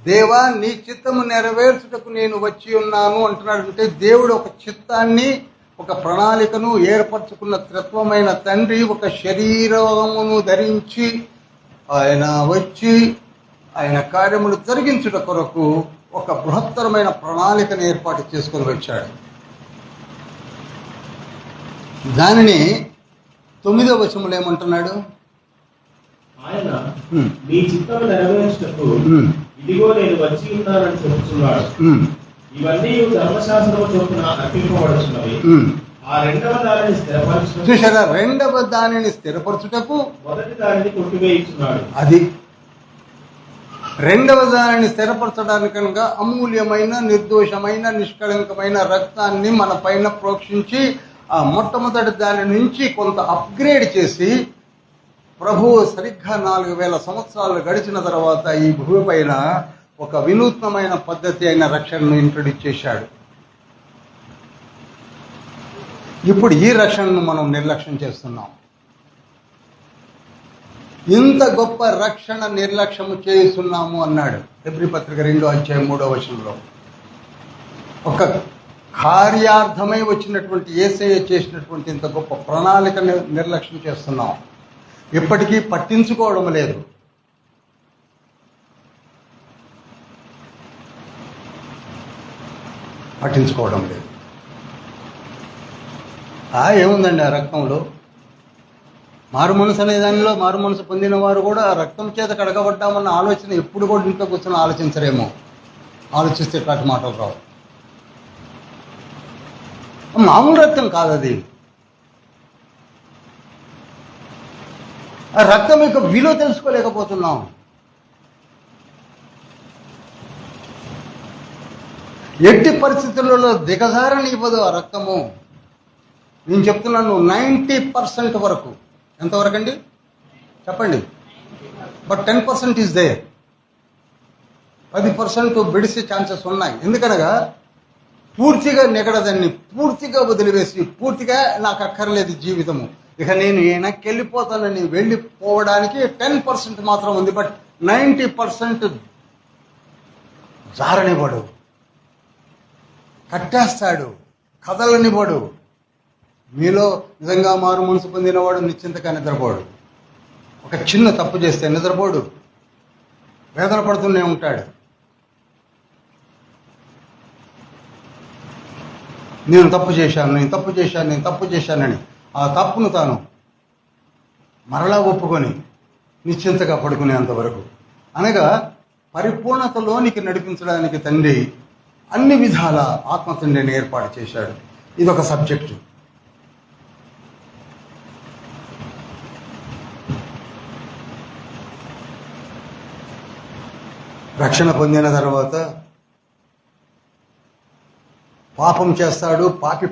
దేవా నీ చిత్తము నెరవేర్చుటకు నేను వచ్చి ఉన్నాను అంటున్నాడు. అంటే దేవుడు ఒక చిత్తాన్ని, ఒక ప్రణాళికను ఏర్పరచుకున్న త్రిత్వమైన తండ్రి ఒక శరీరమును ధరించి ఆయన వచ్చి ఆయన కార్యములు జరిగించుట కొరకు ఒక బృహత్తరమైన ప్రణాళికను ఏర్పాటు చేసుకుని వచ్చాడు. దానిని 9వ వచనంలో ఏమంటున్నాడు? ఆయన నీ చిత్తము నెరవేర్చుటకు ఇదిగో నేను వచ్చి ఉన్నానని చెబుతున్నాడు. ఇవన్నీ ధర్మశాస్త్రము చొప్పున అర్పింపబడుతున్నవి. ఆ రెండవ దానిని స్థిరపరచుటకు, చూసారా, రెండవ దానిని స్థిరపరచుటకు మొదటి దానిని కొట్టివేయించున్నాడు. అది రెండవ దానిని స్థిరపరచడానికనగా అమూల్యమైన, నిర్దోషమైన, నిష్కళంకమైన రక్తాన్ని మన పైన ప్రోక్షించి ఆ మొట్టమొదటి దాని నుంచి కొంత అప్గ్రేడ్ చేసి ప్రభువు సరిగ్గా 4000 సంవత్సరాలు గడిచిన తర్వాత ఈ భూమి పైన ఒక వినూత్నమైన పద్ధతి అయిన రక్షణను ఇంట్రొడ్యూస్ చేశాడు. ఇప్పుడు ఈ రక్షణను మనం నిర్లక్ష్యం చేస్తున్నాం. ఇంత గొప్ప రక్షణ నిర్లక్ష్యము చేస్తున్నాము అన్నాడు హెబ్రీ పత్రిక 2:3 ఒక కార్యార్థమై వచ్చినటువంటి యేసయ్య చేసినటువంటి ఇంత గొప్ప ప్రణాళిక నిర్లక్ష్యం చేస్తున్నాం. ఇప్పటికీ పట్టించుకోవడం లేదు. ఏముందండి ఆ రక్తంలో? మారు మనసు అనే దానిలో మారు మనసు పొందిన వారు కూడా ఆ రక్తం చేత కడగబడ్డామన్న ఆలోచన ఎప్పుడు కూడా ఇంట్లో కూర్చొని ఆలోచించరేమో. ఆలోచిస్తే ఇట్లాంటి మాటలు రావు. మామూలు రక్తం కాదు అది. ఆ రక్తం యొక్క విలువ తెలుసుకోలేకపోతున్నాం. ఎట్టి పరిస్థితులలో దిగజారనివ్వదు ఆ రక్తము. నేను చెప్తున్నాను 90% వరకు. ఎంతవరకు అండి చెప్పండి? But 10% is there. 10% బిడిసే ఛాన్సెస్ ఉన్నాయి. ఎందుకనగా పూర్తిగా నెగడదాన్ని పూర్తిగా వదిలివేసి పూర్తిగా నాకు అక్కర్లేదు జీవితము, ఇక నేను వెనక్కెళ్ళిపోతానని వెళ్ళిపోవడానికి 10% మాత్రం ఉంది. బట్ 90% జారనివ్వడు, కట్టేస్తాడు, కదలనివ్వడు. మీలో నిజంగా మారు మనసు పొందినవాడు నిశ్చింతగా నిద్రపోడు. ఒక చిన్న తప్పు చేస్తే నిద్రపోడు, వేదన పడుతూనే ఉంటాడు. నేను తప్పు చేశానని ఆ తప్పును తాను మరలా ఒప్పుకొని నిశ్చింతగా పడుకునేంతవరకు, అనగా పరిపూర్ణతలోనికి నడిపించడానికి తండ్రి అన్ని విధాల ఆత్మ తండ్రిని ఏర్పాటు చేశాడు. ఇదొక సబ్జెక్టు. రక్షణ పొందిన తర్వాత పాపం చేస్తాడు,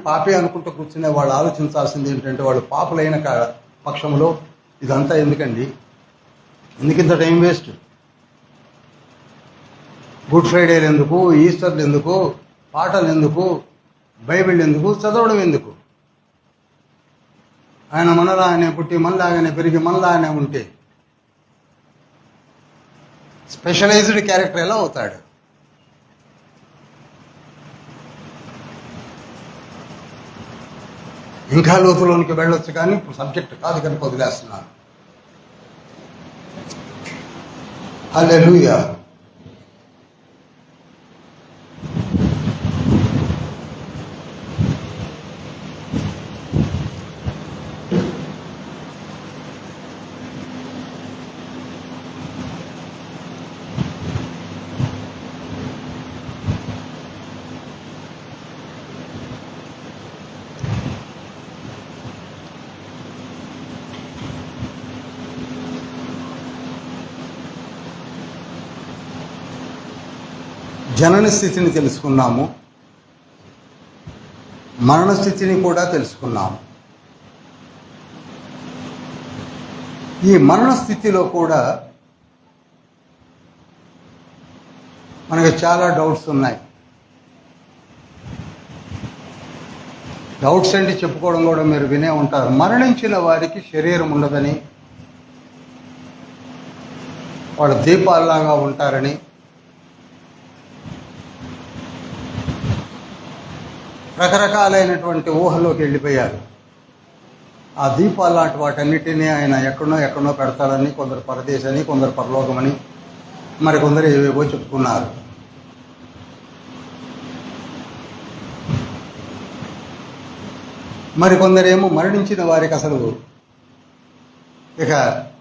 పాపి అనుకుంటూ కూర్చునే వాళ్ళు ఆలోచించాల్సింది ఏంటంటే వాళ్ళు పాపులైన పక్షంలో ఇదంతా ఎందుకండి, ఎందుకింత టైం వేస్ట్? గుడ్ ఫ్రైడేలు ఎందుకు, ఈస్టర్లు ఎందుకు, పాటలు ఎందుకు, బైబిల్ ఎందుకు, చదవడం ఎందుకు? ఆయన మనలాగానే పుట్టి మనలాగానే పెరిగి మనలాగానే ఉంటే స్పెషలైజ్డ్ క్యారెక్టర్ ఎలా అవుతాడు? ఇంకా లోతులోనికి వెళ్ళొచ్చు, కానీ ఇప్పుడు సబ్జెక్ట్ కాదు కనుక వదిలేస్తున్నాను. హల్లెలూయా. జనన స్థితిని తెలుసుకున్నాము, మరణ స్థితిని కూడా తెలుసుకున్నాము. ఈ మరణ స్థితిలో కూడా మనకి చాలా డౌట్స్ ఉన్నాయి. డౌట్స్ అంటే చెప్పుకోవడం కూడా మీరు వినే ఉంటారు. మరణించిన వారికి శరీరం ఉండదని, వాళ్ళు దీపాల్లాగా ఉంటారని, రకరకాలైనటువంటి ఊహలోకి వెళ్ళిపోయారు. ఆ దీపాలు లాంటి వాటన్నిటినీ ఆయన ఎక్కడో పెడతాడని, కొందరు పరదేశని, కొందరు పరలోకమని, మరి కొందరు ఏవేవో చెప్పుకున్నారు. మరి కొందరేమో మరణించిన వారికి అసలు ఇక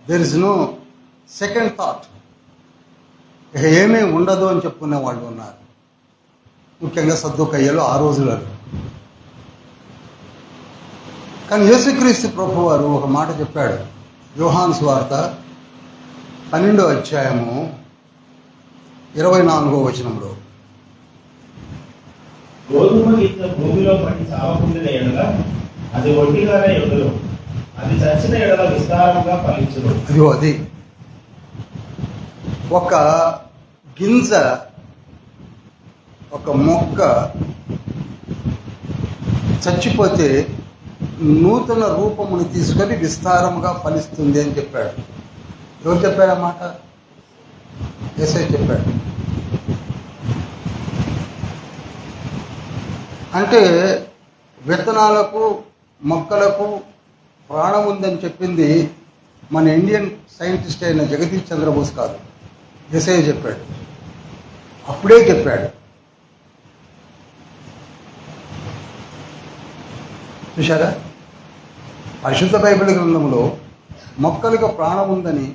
there is no second thought, ఇక ఏమీ ఉండదు అని చెప్పుకునే వాళ్ళు ఉన్నారు. ముఖ్యంగా సద్దుకయ్యలు ఆ రోజులలో. కానీ యేసుక్రీస్తు ప్రభు వారు ఒక మాట చెప్పాడు. యోహాను సువార్త 12వ అధ్యాయము 24వ వచనంలో, గోధుమ గింజ భూమిలో పడి చావకుండిన ఎడల అది ఒంటిగానే ఎదురు, అది చచ్చిన ఎడల విస్తారంగా ఫలించును. అది ఒక గింజ, ఒక మొక్క చచ్చిపోతే నూతన రూపమును తీసుకొని విస్తారముగా ఫలిస్తుంది అని చెప్పాడు. ఎవరు చెప్పారన్నమాట? యేసయ్య చెప్పాడు. అంటే విత్తనాలకు, మొక్కలకు ప్రాణం ఉందని చెప్పింది మన ఇండియన్ సైంటిస్ట్ అయిన జగదీష్ చంద్రబోస్ కాదు, యేసయ్య చెప్పాడు. అప్పుడే చెప్పాడు. చూశారా? పరిశుద్ధ బైబిల్ గ్రంథంలో మొక్కలకు ప్రాణం ఉందని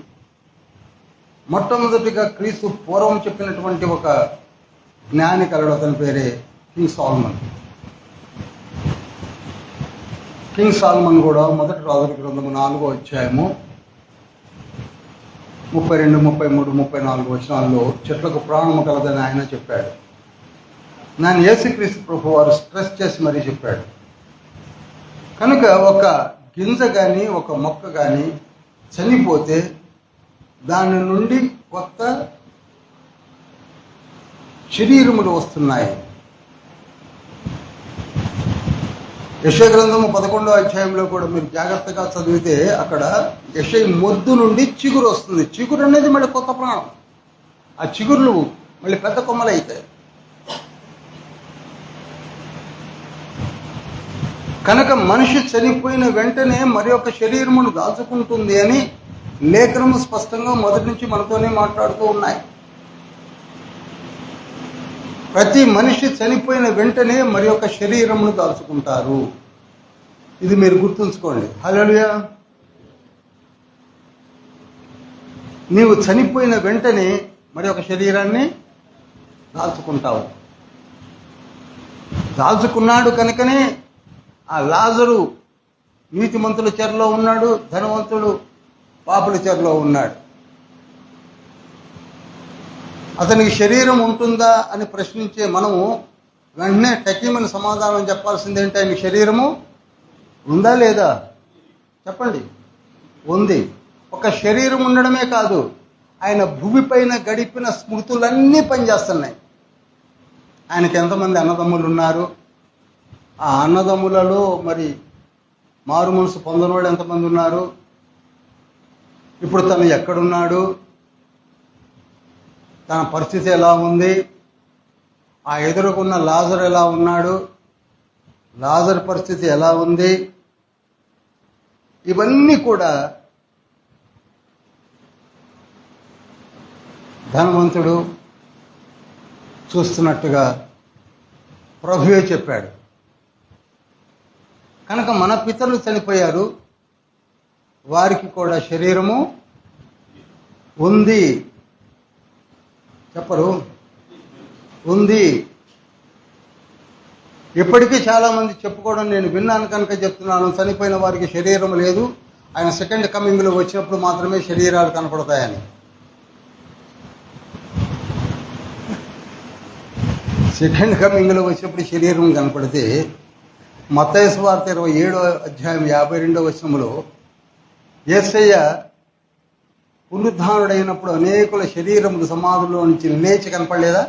మొట్టమొదటిగా క్రీస్తు పూర్వం చెప్పినటువంటి ఒక జ్ఞాని కలడు. అతని పేరే కింగ్ సాల్మన్. కింగ్ సాల్మన్ కూడా మొదటి రాజుల గ్రంథము 4వ అధ్యాయము 32, 33, 34 వచనాల్లో చెట్లకు ప్రాణము కలదని ఆయన చెప్పాడు. నేను యేసుక్రీస్తు ప్రభు వారు స్ట్రెస్ చేసి మరీ చెప్పాడు. కనుక ఒక గింజ కానీ, ఒక మొక్క కానీ చనిపోతే దాని నుండి కొత్త శరీరములు వస్తున్నాయి. యెషయా గ్రంథము 11వ అధ్యాయంలో కూడా మీరు జాగ్రత్తగా చదివితే అక్కడ యెషయా మొద్దు నుండి చిగురు వస్తుంది. చిగురు అనేది మళ్ళీ కొత్త ప్రాణం. ఆ చిగురులు మళ్ళీ పెద్ద కొమ్మలు అవుతాయి. కనుక మనిషి చనిపోయిన వెంటనే మరి ఒక శరీరమును దాచుకుంటుంది అని లేఖనము స్పష్టంగా మొదటి నుంచి మనతోనే మాట్లాడుతూ ఉన్నాయి. ప్రతి మనిషి చనిపోయిన వెంటనే మరి ఒక శరీరమును దాచుకుంటారు. ఇది మీరు గుర్తుంచుకోండి. హల్లెలూయా. నీవు చనిపోయిన వెంటనే మరి ఒక శరీరాన్ని దాల్చుకుంటావు. దాల్చుకున్నాడు కనుకనే ఆ లాజరు నీతిమంతుల చెరలో ఉన్నాడు, ధనవంతుడు పాపుల చెరలో ఉన్నాడు. అతనికి శరీరం ఉంటుందా అని ప్రశ్నించే మనము వెంటనే టకీమని సమాధానం చెప్పాల్సింది ఏంటి? ఆయనకి శరీరము ఉందా లేదా చెప్పండి. ఉంది. ఒక శరీరం ఉండడమే కాదు, ఆయన భూమిపైన గడిపిన స్మృతులన్నీ పనిచేస్తున్నాయి. ఆయనకి ఎంతమంది అన్నదమ్ములు ఉన్నారు? ఆ అన్నదమ్ములలో మరి మారు మనసు పొందని వాళ్ళు ఎంతమంది ఉన్నారు? ఇప్పుడు తను ఎక్కడున్నాడు? తన పరిస్థితి ఎలా ఉంది? ఆ ఎదురుకున్న లాజర్ ఎలా ఉన్నాడు? లాజర్ పరిస్థితి ఎలా ఉంది? ఇవన్నీ కూడా ధనవంతుడు చూస్తున్నట్టుగా ప్రభువే చెప్పాడు. కనుక మన పితరులు చనిపోయారు, వారికి కూడా శరీరము ఉంది. చెప్పరు? ఉంది. ఇప్పటికీ చాలామంది చెప్పుకోవడం నేను విన్నాను కనుక చెప్తున్నాను. చనిపోయిన వారికి శరీరం లేదు, ఆయన సెకండ్ కమింగ్లో వచ్చినప్పుడు మాత్రమే శరీరాలు కనపడతాయని. సెకండ్ కమింగ్లో వచ్చినప్పుడు శరీరం కనపడితే మత్తయి సువార్త 27వ అధ్యాయం 52వ వచనంలో యేసయ్య పునరుద్ధానుడైనప్పుడు అనేకుల శరీరములు సమాధుల్లో నుంచి లేచి కనపడలేదా?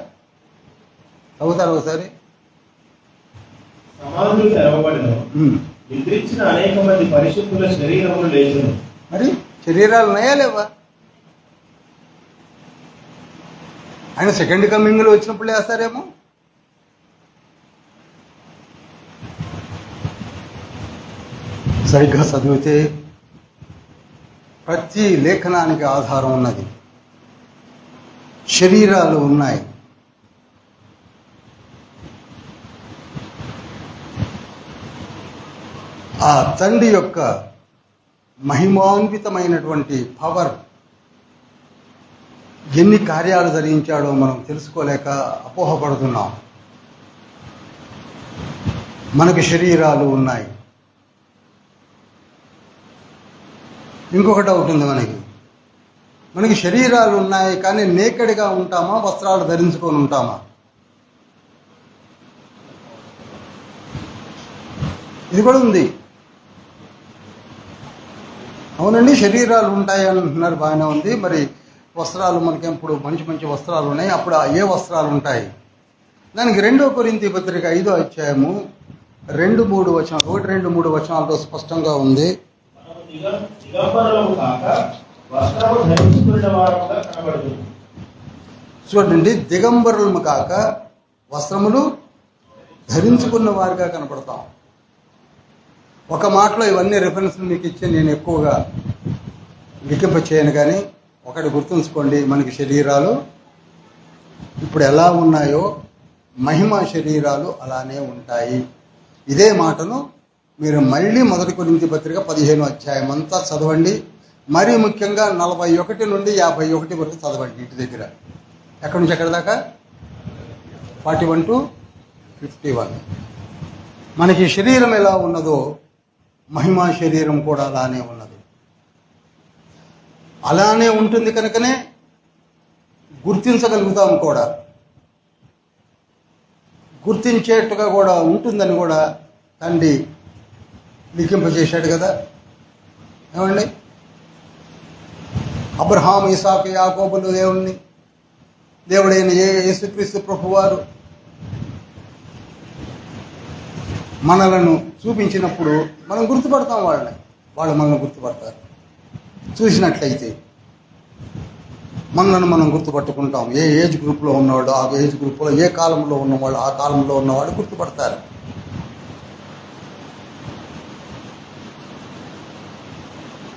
చదువుతారు ఒకసారి. సమాధులు తెరవబడిన నిద్రించిన అనేక మంది పరిశుద్ధుల శరీరములు లేచును. మరి శరీరాలు ఉన్నాయా లేవా? ఆయన సెకండ్ కమింగ్లో వచ్చినప్పుడు లేస్తారేమో. సరిగ్గా చదివితే ప్రతి లేఖనానికి ఆధారం ఉన్నది. శరీరాలు ఉన్నాయి. ఆ తండ్రి యొక్క మహిమాన్వితమైనటువంటి పవర్ ఎన్ని కార్యాలు జరిగించాడో మనం తెలుసుకోలేక అపోహపడుతున్నాం. మనకి శరీరాలు ఉన్నాయి. ఇంకొక డౌట్ ఉంది మనకి శరీరాలు ఉన్నాయి కానీ నేకెడ్గా ఉంటామా, వస్త్రాలు ధరించుకొని ఉంటామా? ఇది కూడా ఉంది. అవునండి, శరీరాలు ఉంటాయి అంటున్నారు, బాగానే ఉంది. మరి వస్త్రాలు మనకెప్పుడు మంచి మంచి వస్త్రాలు ఉన్నాయి, అప్పుడు ఏ వస్త్రాలు ఉంటాయి? దానికి 2 కొరింథీ పత్రిక 5వ అధ్యాయము 2-3 వచనాలు, 1-2-3 వచనాలతో స్పష్టంగా ఉంది. చూడండి, దిగంబరులము కాక వస్త్రములు ధరించుకున్న వారిగా కనపడతాం. ఒక మాటలో ఇవన్నీ రిఫరెన్స్లు మీకు ఇచ్చి నేను ఎక్కువగా లిఖింప చేయను, కానీ ఒకటి గుర్తుంచుకోండి, మనకి శరీరాలు ఇప్పుడు ఎలా ఉన్నాయో మహిమ శరీరాలు అలానే ఉంటాయి. ఇదే మాటను మీరు మళ్ళీ 1 కొరింథీ పత్రిక 15వ అధ్యాయం అంతా చదవండి. మరీ ముఖ్యంగా 41 నుండి 51 వరకు చదవండి. ఇంటి దగ్గర ఎక్కడి నుంచి ఎక్కడి దాకా 41 to 51. మనకి శరీరం ఎలా ఉన్నదో మహిమా శరీరం కూడా అలానే ఉన్నది. అలానే ఉంటుంది కనుకనే గుర్తించగలుగుతాం కూడా, గుర్తించేట్టుగా కూడా ఉంటుందని కూడా తండ్రి లిఖింపజేశాడు కదా. ఏమండి, అబ్రహాం, ఇసాకు, యాకోబులు దేవుడైన యేసుక్రీస్తు ప్రభువారు మనలను చూపించినప్పుడు మనం గుర్తుపడతాం వాళ్ళని, వాళ్ళు మనల్ని గుర్తుపడతారు. చూసినట్లయితే మనలను మనం గుర్తుపట్టుకుంటాం. ఏ ఏజ్ గ్రూప్లో ఉన్నవాడు ఆ ఏజ్ గ్రూప్లో, ఏ కాలంలో ఉన్నవాళ్ళు ఆ కాలంలో ఉన్నవాడు గుర్తుపడతారు.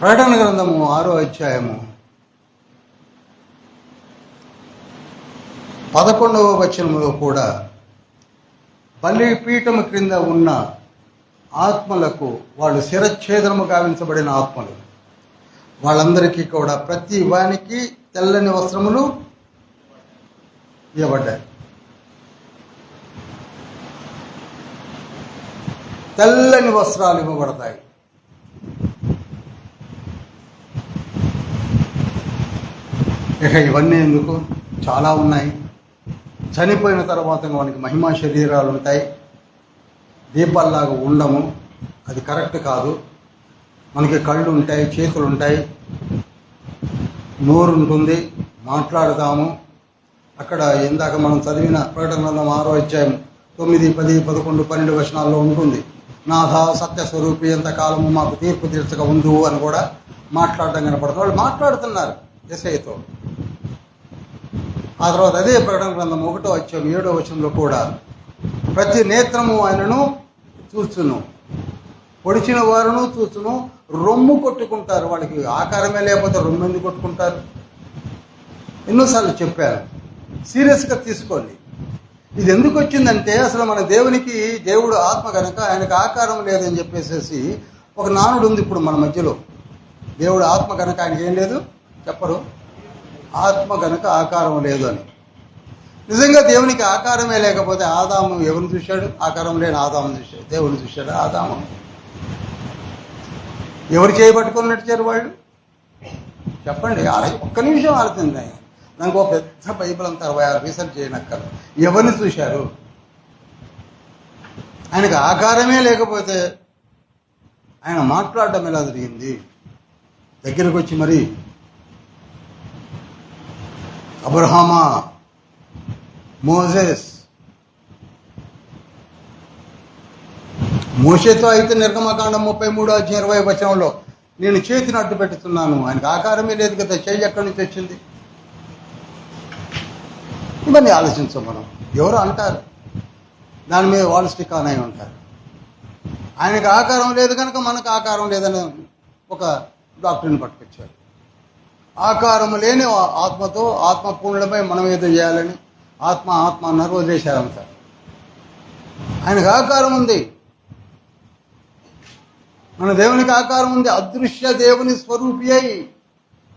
ప్రకటన గ్రంథము 6వ అధ్యాయము 11వ వచనంలో కూడా బలిపీఠము క్రింద ఉన్న ఆత్మలకు, వాళ్ళు శిరచ్ఛేదనము గావించబడిన ఆత్మలు, వాళ్ళందరికీ కూడా ప్రతి వానికి తెల్లని వస్త్రములు ఇవ్వబడ్డాయి. తెల్లని వస్త్రాలు ఇవ్వబడతాయి. ఇక ఇవన్నీ ఎందుకు? చాలా ఉన్నాయి. చనిపోయిన తర్వాత మనకి మహిమా శరీరాలు ఉంటాయి, దీపాల్లాగా ఉండము. అది కరెక్ట్ కాదు. మనకి కళ్ళు ఉంటాయి, చేతులు ఉంటాయి, నోరు ఉంటుంది, మాట్లాడతాము. అక్కడ ఇందాక మనం చదివిన ప్రకటన గ్రంథం 6వ అధ్యాయం 9, 10, 11, 12 వచనాల్లో ఉంటుంది. నాథ సత్యస్వరూపి ఎంతకాలము మాకు తీర్పు తీర్చక ఉండు అని కూడా మాట్లాడడం కనపడుతుంది. వాళ్ళు మాట్లాడుతున్నారు యేసయ్యతో. ఆ తర్వాత అదే ప్రకటన గ్రంథం 1వ అధ్యాయం 7వ వచనంలో కూడా ప్రతి నేత్రము ఆయనను చూచును, పొడిచిన వారును చూచును, రొమ్ము కొట్టుకుంటారు. వాళ్ళకి ఆకారమే లేకపోతే రొమ్ము ఎందుకు కొట్టుకుంటారు? ఎన్నోసార్లు చెప్పాను, సీరియస్గా తీసుకోండి. ఇది ఎందుకు వచ్చిందంటే అసలు మన దేవుడు ఆత్మ కనుక ఆయనకు ఆకారం లేదని చెప్పేసి ఒక నానుడు ఉంది ఇప్పుడు మన మధ్యలో. దేవుడు ఆత్మ కనుక ఆయనకి ఏం లేదు చెప్పరు, ఆత్మ కనుక ఆకారం లేదు అని. నిజంగా దేవునికి ఆకారమే లేకపోతే ఆదాము ఎవరిని చూశాడు? ఆకారం లేని ఆదాముని చూశాడు. దేవుని చూశాడు ఆదాము? ఎవరు చేయబట్టుకొని నడిచారు వాళ్ళు? చెప్పండి. ఒక్క నిమిషం ఆలోచింది. నాకు ఒక పెద్ద బైబిల్ అంతా 66 రీసెర్చ్ చేయనక్కర్లేదు. ఎవరిని చూశారు? ఆయనకు ఆకారమే లేకపోతే ఆయన మాట్లాడడం ఎలా జరిగింది? దగ్గరకు వచ్చి మరి అబ్రహామా, మోసెస్, మోషేతో అయితే నిర్గమకాండం 33వ అధ్యాయం 20వ వచనంలో నేను చేతిని అడ్డు పెట్టుతున్నాను. ఆయనకు ఆకారమే లేదు కదా, చేయి ఎక్కడి నుంచి వచ్చింది? ఇవన్నీ ఆలోచించాం మనం. ఎవరు అంటారు, దాని మీద వాళ్ళు స్టిక్ ఆన్ అయి ఉంటారు. ఆయనకు ఆకారం లేదు కనుక మనకు ఆకారం లేదని ఒక డాక్టర్ని పట్టుకొచ్చారు. ఆకారం లేని ఆత్మతో ఆత్మ పూర్ణమై మనం ఏదో చేయాలని ఆత్మ అన్నారు, వదిలేశారంతా. ఆయనకు ఆకారం ఉంది, మన దేవునికి ఆకారం ఉంది. అదృశ్య దేవుని స్వరూపి అయి,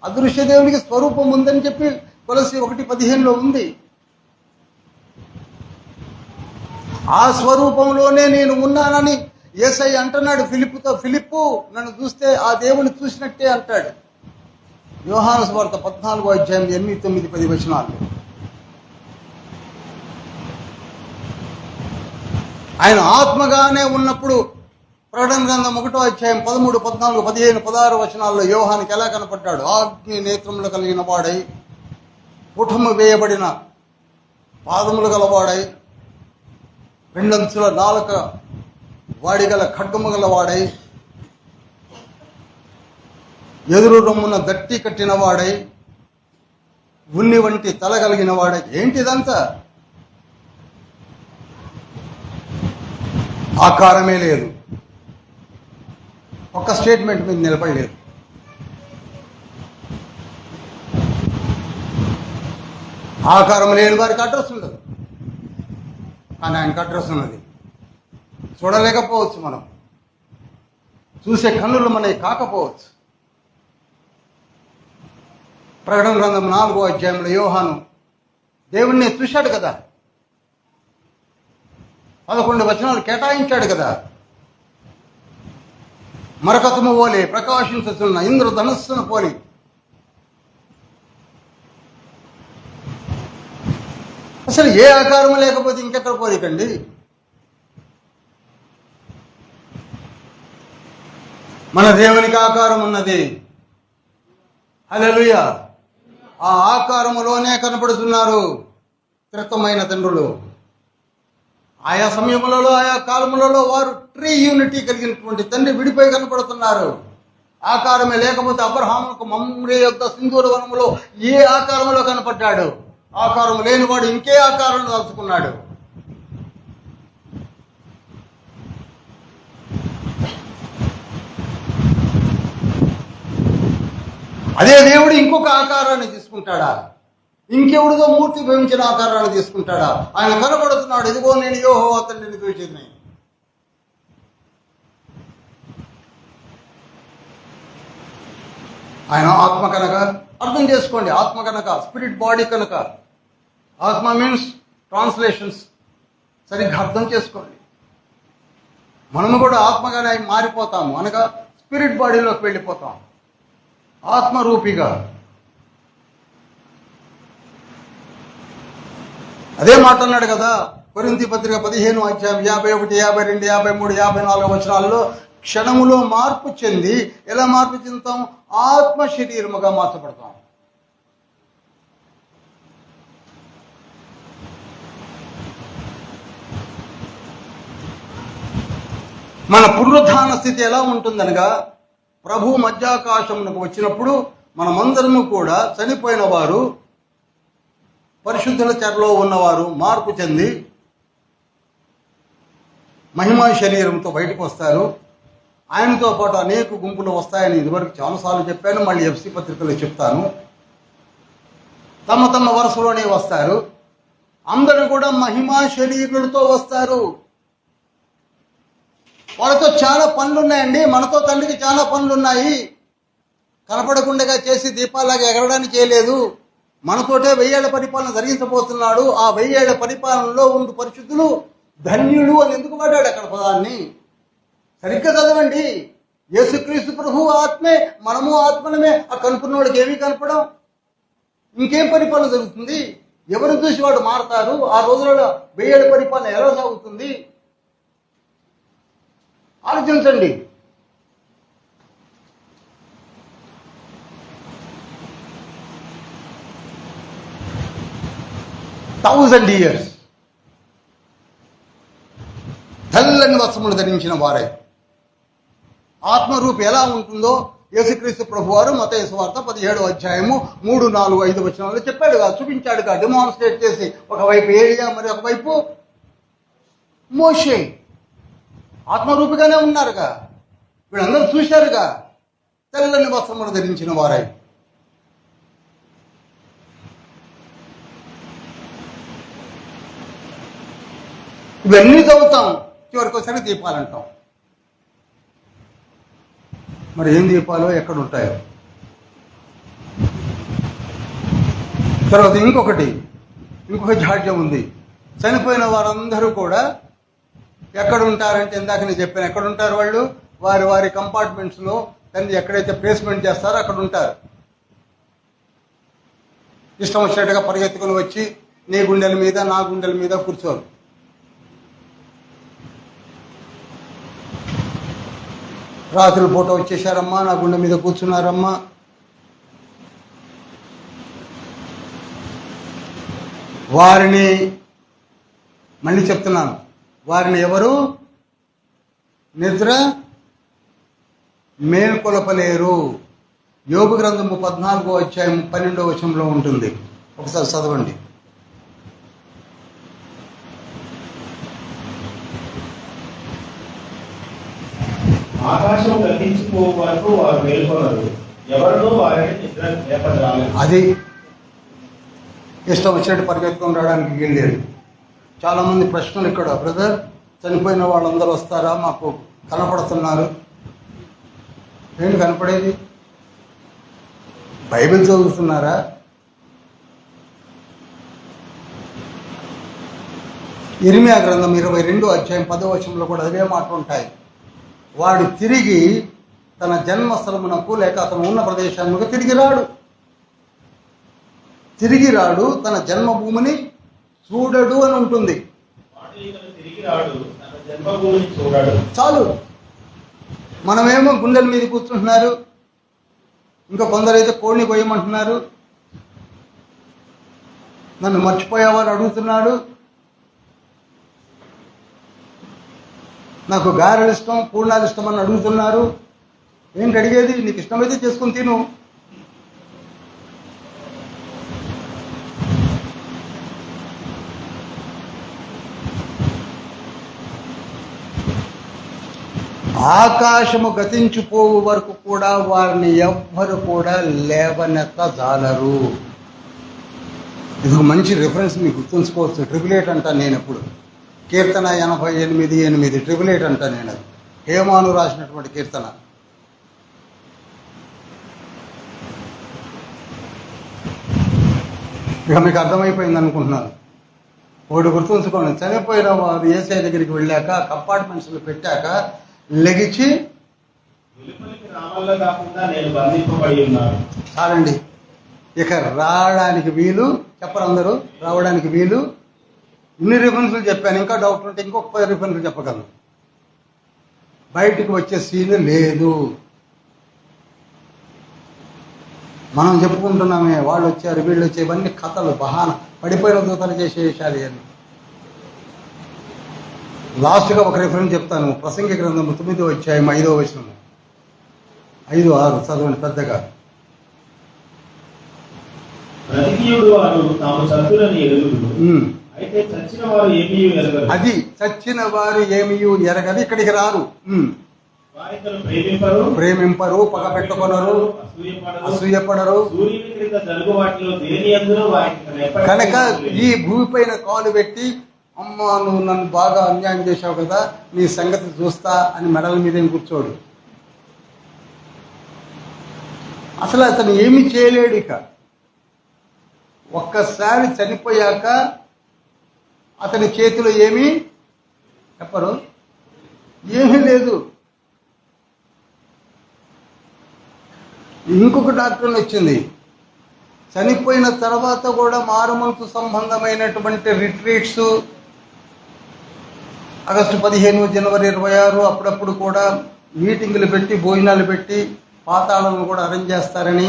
అదృశ్య దేవునికి స్వరూపం ఉందని చెప్పి కొలసి 1:15లో ఉంది. ఆ స్వరూపంలోనే నేను ఉన్నానని యేసయ్య అంటున్నాడు ఫిలిప్పుతో. ఫిలిప్పు నన్ను చూస్తే ఆ దేవుని చూసినట్టే అంటాడు. యోహాను సువార్త 14వ అధ్యాయం 8, 9, 10 వచనాలు. ఆయన ఆత్మగానే ఉన్నప్పుడు ప్రకటన గ్రంథం 1వ అధ్యాయం 13, 14, 15, 16 వచనాల్లో యోహానికి ఎలా కనపడ్డాడు? ఆగ్ని నేత్రములు కలిగిన వాడై, పుటము వేయబడిన పాదములు గలవాడై, 2 అంచుల నాలుక వాడిగల ఖడ్గము గలవాడై, ఎదురు రొమ్మున దట్టి కట్టిన వాడై, ఉన్ని వంటి తల కలిగిన వాడై. ఏంటిదంతా? ఆకారమే లేదు, ఒక్క స్టేట్మెంట్ మీద నిలబడలేదు. ఆకారం లేని వారికి అడ్రస్ ఉండదు, కానీ ఆయనకు అడ్రస్ ఉన్నది. చూడలేకపోవచ్చు, మనం చూసే కన్నులు మనకి కాకపోవచ్చు. ప్రకటన గ్రంథం 4వ అధ్యాయంలో యోహాను దేవుణ్ణి చూశాడు కదా, 11 వచనాలు కేటాయించాడు కదా. మరకతము పోలి ప్రకాశించుతున్న ఇంద్రధనుస్సును పోలి. అసలు ఏ ఆకారం లేకపోతే ఇంకెక్కడ పోలికండి? మన దేవునికి ఆకారం ఉన్నది. హల్లెలూయా. ఆ ఆకారములోనే కనపడుతున్నారు త్రిత్వమైన తండ్రులు. ఆయా సమయములలో ఆయా కాలములలో వారు ట్రీ యూనిటీ కలిగినటువంటి తండ్రి విడిపోయి కనపడుతున్నారు. ఆకారమే లేకపోతే అబ్రహాముకు మమ్రే యొక్క సింధూర వనములో ఏ ఆకారంలో కనపడ్డాడు? ఆకారం లేనివాడు ఇంకే ఆకారం తలుచుకున్నాడు. అదే దేవుడు ఇంకొక ఆకారాన్ని తీసుకుంటాడా? ఇంకెవడిదో మూర్తి భవించిన ఆకారాన్ని తీసుకుంటాడా? ఆయన కనబడుతున్నాడు, ఇదిగో నేను యెహోవా తండ్రిని చూచేది. ఆయన ఆత్మ కనుక అర్థం చేసుకోండి. ఆత్మ కనుక, స్పిరిట్ బాడీ కనుక. ఆత్మ మీన్స్ ట్రాన్స్లేషన్స్ సరిగ్గా అర్థం చేసుకోండి. మనము కూడా ఆత్మగానే మారిపోతాము, అనగా స్పిరిట్ బాడీలోకి వెళ్ళిపోతాం ఆత్మరూపిగా. అదే మాట అన్నాడు కదా కొరింథీ పత్రిక 15 అధ్యాయం 51, 52, 53, 54 వచనాల్లో, క్షణములో మార్పు చెంది ఎలా మార్పు చెందుతాం? ఆత్మ శరీరముగా మార్చబడతాం. మన పునరుద్ధాన స్థితి ఎలా ఉంటుందనగా, ప్రభు మధ్యాకాశమునకు వచ్చినప్పుడు మనమందరము కూడా చనిపోయిన వారు, పరిశుద్ధుల చెరలో ఉన్నవారు మార్పు చెంది మహిమా శరీరంతో బయటకు వస్తారు. ఆయనతో పాటు అనేక గుంపులు వస్తాయని ఇదివరకు చాలాసార్లు చెప్పాను, మళ్ళీ ఎఫ్సి పత్రికలో చెప్తాను. తమ తమ వరుసలోనే వస్తారు. అందరూ కూడా మహిమా శరీరులతో వస్తారు. వాళ్ళతో చాలా పనులున్నాయండి. మనతో తండ్రికి చాలా పనులున్నాయి. కనపడకుండా చేసి దీపాలాగా ఎగరడానికి చేయలేదు. మనతోటే 1000 ఏళ్ల పరిపాలన జరిగించబోతున్నాడు. ఆ 1000 ఏళ్ల పరిపాలనలో ఉండు పరిశుద్ధులు ధన్యులు అని ఎందుకు వాడాడు అక్కడ పదాన్ని? సరిగ్గా చదవండి. యేసుక్రీస్తు ప్రభు ఆత్మే, మనము ఆత్మనమే. ఆ కనుక్కున్న వాడికి ఏమీ కనపడం. ఇంకేం పరిపాలన జరుగుతుంది? ఎవరు చూసి వాడు మారతారు? ఆ రోజులలో 1000 ఏళ్ల పరిపాలన ఎలా సాగుతుంది? ఆలోచించండి. థౌజండ్ ఇయర్స్ తెల్లని వస్త్రములు ధరించిన వారే. ఆత్మరూపి ఎలా ఉంటుందో యేసుక్రీస్తు ప్రభువారు మత్తయి సువార్త 17వ అధ్యాయము 3, 4, 5 వచనాలు చెప్పాడుగా, చూపించాడుగా, డెమాన్స్ట్రేట్ చేసి. ఒకవైపు ఏలియా, మరి ఒకవైపు మోషే ఆత్మరూపిగానే ఉన్నారుగా. వీళ్ళందరూ చూశారుగా, తెల్లని వస్త్రములు ధరించిన వారై. ఇవన్నీ చదువుతాం, చివరికి ఒకసారి దీపాలంటాం. మరి ఏం దీపాలో ఎక్కడ ఉంటాయో. తర్వాత ఇంకొక జాడ్యం ఉంది. చనిపోయిన వారందరూ కూడా ఎక్కడ ఉంటారంటే, ఇందాక నేను చెప్పాను, ఎక్కడ ఉంటారు వాళ్ళు? వారి వారి కంపార్ట్మెంట్స్లో తండ్రి ఎక్కడైతే ప్లేస్మెంట్ చేస్తారో అక్కడ ఉంటారు. ఇష్టం వచ్చినట్టుగా పరిగెత్తుకుని వచ్చి నీ గుండెల మీద, నా గుండెల మీద కూర్చోరు. రాత్రి పూట వచ్చేసారమ్మా, నా గుండె మీద కూర్చున్నారమ్మా. వారిని మళ్ళీ చెప్తున్నాను, వారిని ఎవరు నిద్ర మేల్కొలపలేరు. యోబు గ్రంథము 14వ అధ్యాయం 12వ వచనంలో ఉంటుంది. ఒకసారి చదవండి. ఆకాశం గతించిపో వరకు వారు మేల్కొన్నారు, ఎవరినో వారిని నిద్ర లేపరాలేదు. అది ఇష్టం వచ్చినట్టు పరిగెత్తుకొని రావడానికి వెళ్ళేది. చాలామంది ప్రశ్నలు ఇక్కడ, బ్రదర్ చనిపోయిన వాళ్ళందరూ వస్తారా? మాకు కనపడుతున్నారు. ఏంటి కనపడేది? బైబిల్ చదువుతున్నారా? ఇర్మియా గ్రంథం 22వ అధ్యాయం 10వ వచనంలో కూడా అవే మాటలు ఉంటాయి. వాడు తిరిగి తన జన్మస్థలమునకు లేక అతను ఉన్న ప్రదేశానికి తిరిగి రాడు, తన జన్మభూమిని చూడడు అని ఉంటుంది. చాలు. మనమేమో గుండెల మీద కూర్చుంటున్నారు, ఇంకా కొందరైతే కోడిని కొయ్యమంటున్నారు. నన్ను మర్చిపోయావని అడుగుతున్నాడు. నాకు గారెలు ఇష్టం, పూర్ణాలు ఇష్టం అని అడుగుతున్నారు. ఏంటి అడిగేది? నీకు ఇష్టమైతే చేసుకుని తిను. ఆకాశము గతించిపోవు వరకు కూడా వారిని ఎవ్వరు కూడా లేవనెత్తజాలరు. ఇది ఒక మంచి రిఫరెన్స్ మీకు గుర్తుంచుకోవచ్చు. ట్రిపులేట్ అంటాను నేను ఎప్పుడు. కీర్తన 88:8 ట్రిపులేట్ అంటాను నేను. అది హేమాను రాసినటువంటి కీర్తన. ఇక మీకు అర్థమైపోయింది అనుకుంటున్నాను. ఒకటి గుర్తుంచుకోండి, చనిపోయిన వారు యేసయ్య దగ్గరికి వెళ్ళాక, కంపార్ట్మెంట్స్లో పెట్టాక లెగిచి చాలండి, ఇక రావడానికి వీలు. చెప్పరు అందరూ, రావడానికి వీలు ఇన్ని రిఫరెన్స్లు చెప్పాను, ఇంకా డౌట్ ఉంటే ఇంకొక 10 రిఫరెన్స్లు చెప్పగలను. బయటికి వచ్చే సీన్ లేదు. మనం చెప్పుకుంటున్నామే వాళ్ళు వచ్చారు వీళ్ళు వచ్చారు, ఇవన్నీ కథలు, బహాన, పడిపోయిన దూతలు చేసే విషయాలు ఇవన్నీ. లాస్ట్గా ఒక రిఫరెన్స్ చెప్తాను. ప్రసంగి గ్రంథం 9వ అధ్యాయం 5వ వచనం, 5-6 చదవండి పెద్దగా. బ్రతికియుడు వారు తాము చచ్చునని ఎరుగుదురు, అయితే చచ్చిన వారు ఏమీ ఎరగరు. అది చచ్చిన వారు ఏమీ ఎరగరు, ఇక్కడికి రారు. వారిద్దరు ప్రేమింపరు, పగ పెట్టుకొనరు, అసూయపడరు. సూర్యుని క్రింద జరుగు వాటిలో దేని యందును వారికి కనుక ఈ భూమిపైన కాలు పెట్టి, అమ్మ నువ్వు నన్ను బాగా అన్యాయం చేశావు కదా, నీ సంగతి చూస్తా అని మెడల మీదేం కూర్చోడు. అసలు అతను ఏమీ చేయలేడు. ఇక ఒక్కసారి చనిపోయాక అతని చేతిలో ఏమీ చెప్పరు, ఏమీ లేదు. ఇంకొక డాక్టర్ వచ్చింది, చనిపోయిన తర్వాత కూడా మారుమనసు సంబంధమైనటువంటి రిట్రీట్స్ ఆగస్టు 15, జనవరి 26 అప్పుడప్పుడు కూడా మీటింగులు పెట్టి, భోజనాలు పెట్టి, పాతాళాలను కూడా అరేంజ్ చేస్తారని,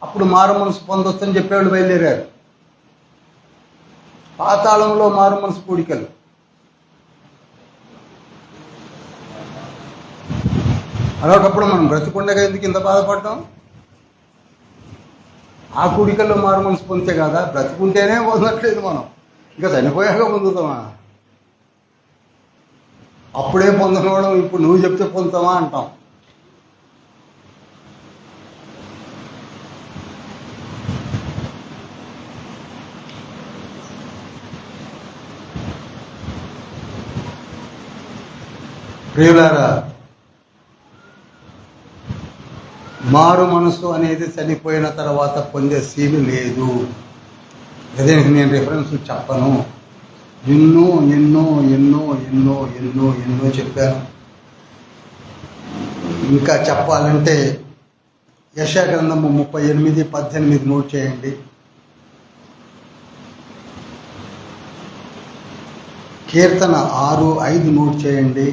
అప్పుడు మారు మనసు పొందొచ్చని చెప్పేవాళ్ళు బయలుదేరారు. పాతాళంలో మారు మనసు కూడికలు. అలాంటప్పుడు మనం బ్రతికుండగా ఎందుకు ఇంత బాధపడ్డాం? ఆ కూడికల్లో మారు మనసు పొందితే కదా, బ్రతికుంటేనే పొందట్లేదు మనం, ఇంకా చనిపోయాక పొందుతామా? అప్పుడే పొందడం ఇప్పుడు నువ్వు చెప్తే పొందుతామా అంటాం. ప్రియులారా, మారు మనసు అనేది చనిపోయిన తర్వాత పొందే సీలు లేదు. అదే నేను రిఫరెన్స్ చెప్పను, ఎన్నో ఎన్నో ఎన్నో ఎన్నో ఎన్నో ఎన్నో చెప్పాను. ఇంకా చెప్పాలంటే యెషయా గ్రంథము 38:18 నోట్ చేయండి. కీర్తన 6:5 నోట్ చేయండి.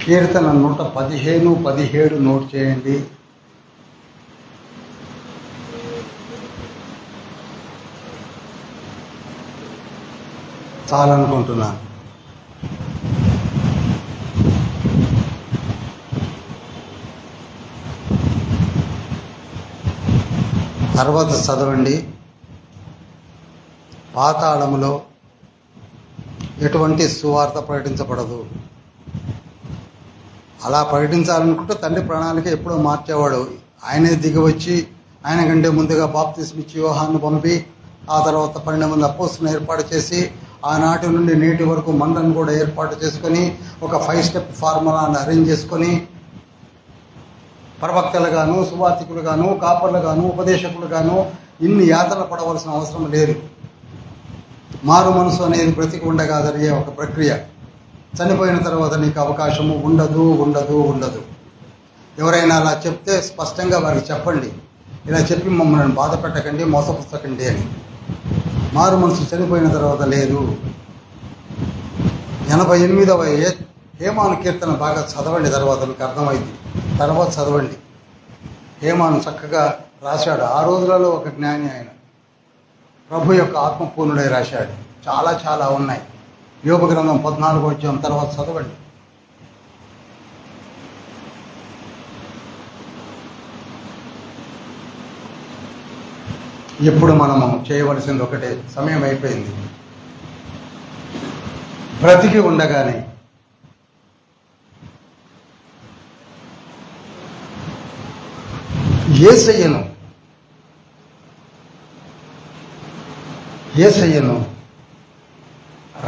కీర్తన 115:17 నోట్ చేయండి. చాలనుకుంటున్నాను. తర్వాత చదవండి. పాతాళములో ఎటువంటి సువార్త ప్రకటించబడదు. అలా ప్రకటించాలనుకుంటే తండ్రి ప్రణాళిక ఎప్పుడో మార్చేవాడు. ఆయనే దిగివచ్చి ఆయన కంటే ముందుగా బాప్తిస్మిచ్చి యోహాను పంపి, ఆ తర్వాత 12 మంది అపోస్తులను ఏర్పాటు చేసి, ఆనాటి నుండి నేటి వరకు మందను కూడా ఏర్పాటు చేసుకొని, ఒక 5 స్టెప్ ఫార్ములాను అరేంజ్ చేసుకొని, ప్రవక్తలుగాను, సువార్థికులుగాను, కాపర్లుగాను, ఉపదేశకులుగాను ఇన్ని యాతన పడవలసిన అవసరం లేదు. మారు మనసు అనేది బ్రతికి ఉండగా జరిగే ఒక ప్రక్రియ. చనిపోయిన తర్వాత నీకు అవకాశము ఉండదు ఉండదు ఉండదు. ఎవరైనా అలా చెప్తే స్పష్టంగా వారికి చెప్పండి, ఇలా చెప్పి మమ్మల్ని బాధ పెట్టకండి, మోసపుచ్చకండి అని. మారు మనసు చనిపోయిన తర్వాత లేదు. 88వ హేమాను కీర్తన బాగా చదవండి, తర్వాత మీకు అర్థమైంది. తర్వాత చదవండి. హేమాను చక్కగా రాశాడు. ఆ రోజులలో ఒక జ్ఞాని ఆయన, ప్రభు యొక్క ఆత్మపూర్ణుడై రాశాడు. చాలా చాలా ఉన్నాయి. యోగ గ్రంథం 14వ అధ్యాయం తర్వాత చదవండి. ఇప్పుడు మనము చేయవలసింది ఒకటే, సమయం అయిపోయింది. బ్రతికి ఉండగానే యేసయ్యను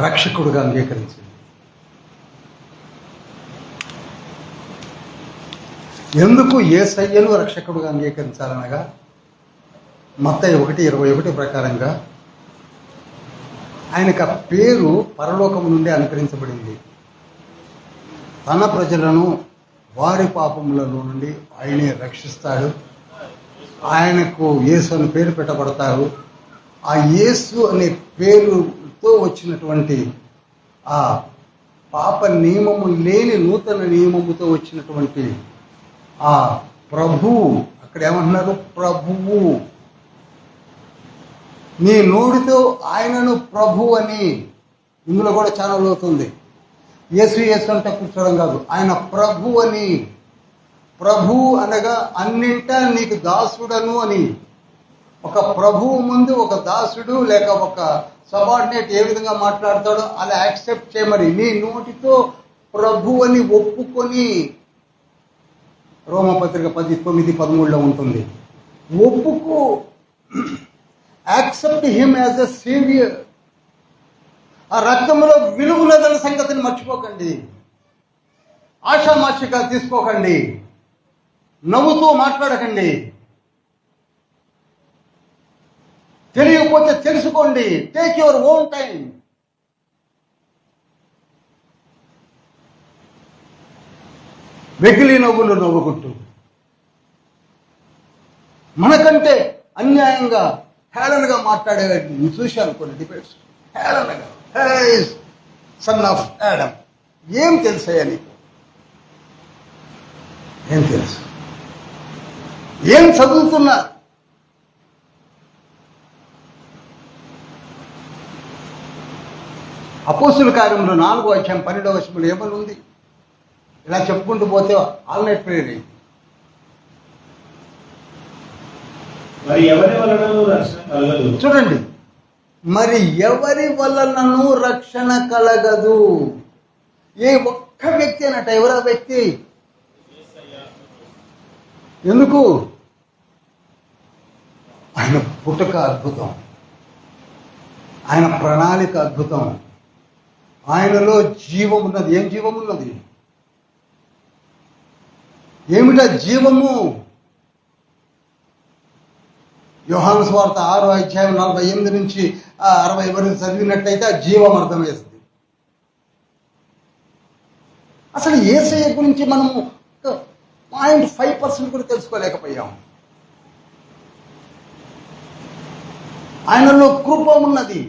రక్షకుడుగా అంగీకరించింది. ఎందుకు యేసయ్యను రక్షకుడుగా అంగీకరించాలనగా, మత్తయి 1:21 ప్రకారంగా ఆయనకు ఆ పేరు పరలోకం నుండి అనుకరించబడింది. తన ప్రజలను వారి పాపములలో నుండి ఆయనే రక్షిస్తాడు. ఆయనకు యేసు అని పేరు పెట్టబడతారు. ఆ యేసు అనే పేరుతో వచ్చినటువంటి ఆ పాప నియమము లేని నూతన నియమముతో వచ్చినటువంటి ఆ ప్రభువు, అక్కడ ఏమంటున్నారు? ప్రభువు. నీ నోటితో ఆయనను ప్రభు అని, ఇందులో కూడా చాలా లోతుంది. యేసు యేసు అంటే కూర్చోవడం కాదు, ఆయన ప్రభు అని. ప్రభు అనగా అన్నింటా నీకు దాసుడను అని. ఒక ప్రభువు ముందు ఒక దాసుడు లేక ఒక సబార్డినేట్ ఏ విధంగా మాట్లాడతాడో అలా యాక్సెప్ట్ చేయమని నీ నోటితో ప్రభు అని ఒప్పుకొని, రోమపత్రిక 10:9-13 ఉంటుంది. ఒప్పుకో, accept him as a saviour. ఆ రక్తంలో విలువలదన్న సంగతిని మర్చిపోకండి. ఆషామాషిగా తీసుకోకండి. నవ్వుతూ మాట్లాడకండి. తెలియకపోతే తెలుసుకోండి. Take your own time. వెకిలి నవ్వులు నవ్వుకుంటూ, మనకంటే అన్యాయంగా హేళనగా మాట్లాడే చూశాను కొన్ని డిబేట్స్. హేళనగా, సన్ ఆఫ్ యాడమ్. ఏం తెలుసయ్యా నీకు? ఏం తెలుసు? ఏం చదువుతున్నా? అపోస్తుల కార్యంలో 4వ అధ్యాయం 12వ వచనంలో ఏమని ఉంది? ఇలా చెప్పుకుంటూ పోతే ఆల్ నైట్ ప్రేయర్ అయింది. మరి ఎవరి వలనను రక్షణ కలగదు. చూడండి, మరి ఎవరి వలనను రక్షణ కలగదు. ఏ ఒక్క వ్యక్తి అన్నట. ఎవరా వ్యక్తి? ఎందుకు? ఆయన పుట్టుక అద్భుతం, ఆయన ప్రణాళిక అద్భుతం, ఆయనలో జీవం ఉన్నది. ఏం జీవం ఉన్నది? ఏమిటా జీవము? యోహాను సువార్త 6వ అధ్యాయం 48 నుంచి 60 వరకు చదివినట్లయితే ఆ జీవం అర్థమేస్తుంది. అసలు యేసయ్య గురించి మనము 0.5% కూడా తెలుసుకోలేకపోయాం. ఆయనలో కృప ఉన్నది,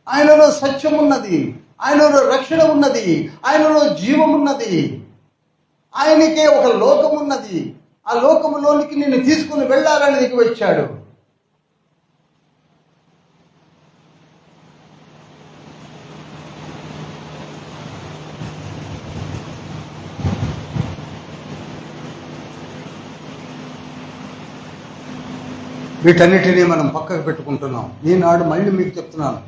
ఆయనలో సత్యం ఉన్నది, ఆయనలో రక్షణ ఉన్నది, ఆయనలో జీవం ఉన్నది. ఆయనకే ఒక లోకం ఉన్నది. ఆ లోకములోనికి నిన్ను తీసుకుని వెళ్ళాలని నీకు వచ్చాడు. వీటన్నిటినీ మనం పక్కకు పెట్టుకుంటున్నాం. ఈనాడు మళ్ళీ మీకు చెప్తున్నాను,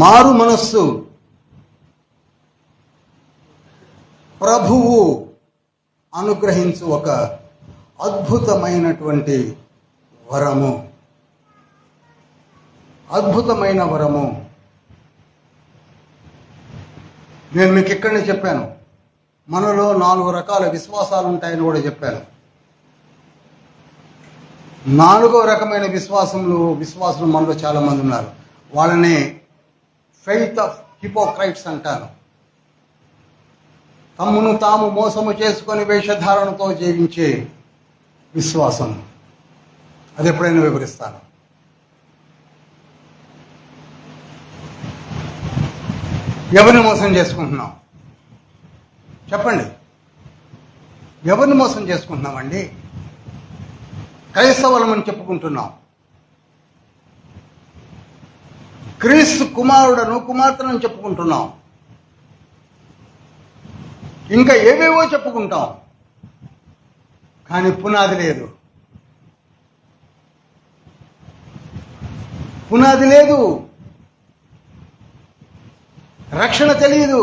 మారు మనస్సు ప్రభువు అనుగ్రహించు ఒక అద్భుతమైనటువంటి వరము. అద్భుతమైన వరము. నేను మీకు ఇక్కడనే చెప్పాను, మనలో 4 రకాల విశ్వాసాలు ఉంటాయని కూడా చెప్పాను. 4వ రకమైన విశ్వాసులు మనలో చాలా మంది ఉన్నారు. వాళ్ళని ఫెయిత్ ఆఫ్ హిపోక్రైట్స్ అంటారు. తమ్మును తాము మోసము చేసుకొని వేషధారణతో జీవించే విశ్వాసం. అది ఎప్పుడైనా వివరిస్తాను. ఎవరిని మోసం చేసుకుంటున్నాం? చెప్పండి, ఎవరిని మోసం చేసుకుంటున్నామండి? క్రైస్తవులమని చెప్పుకుంటున్నాం. క్రీస్తు కుమారుడను కుమార్తెను చెప్పుకుంటున్నాం. ఇంకా ఏవేవో చెప్పుకుంటాం, కానీ పునాది లేదు. పునాది లేదు. రక్షణ తెలియదు.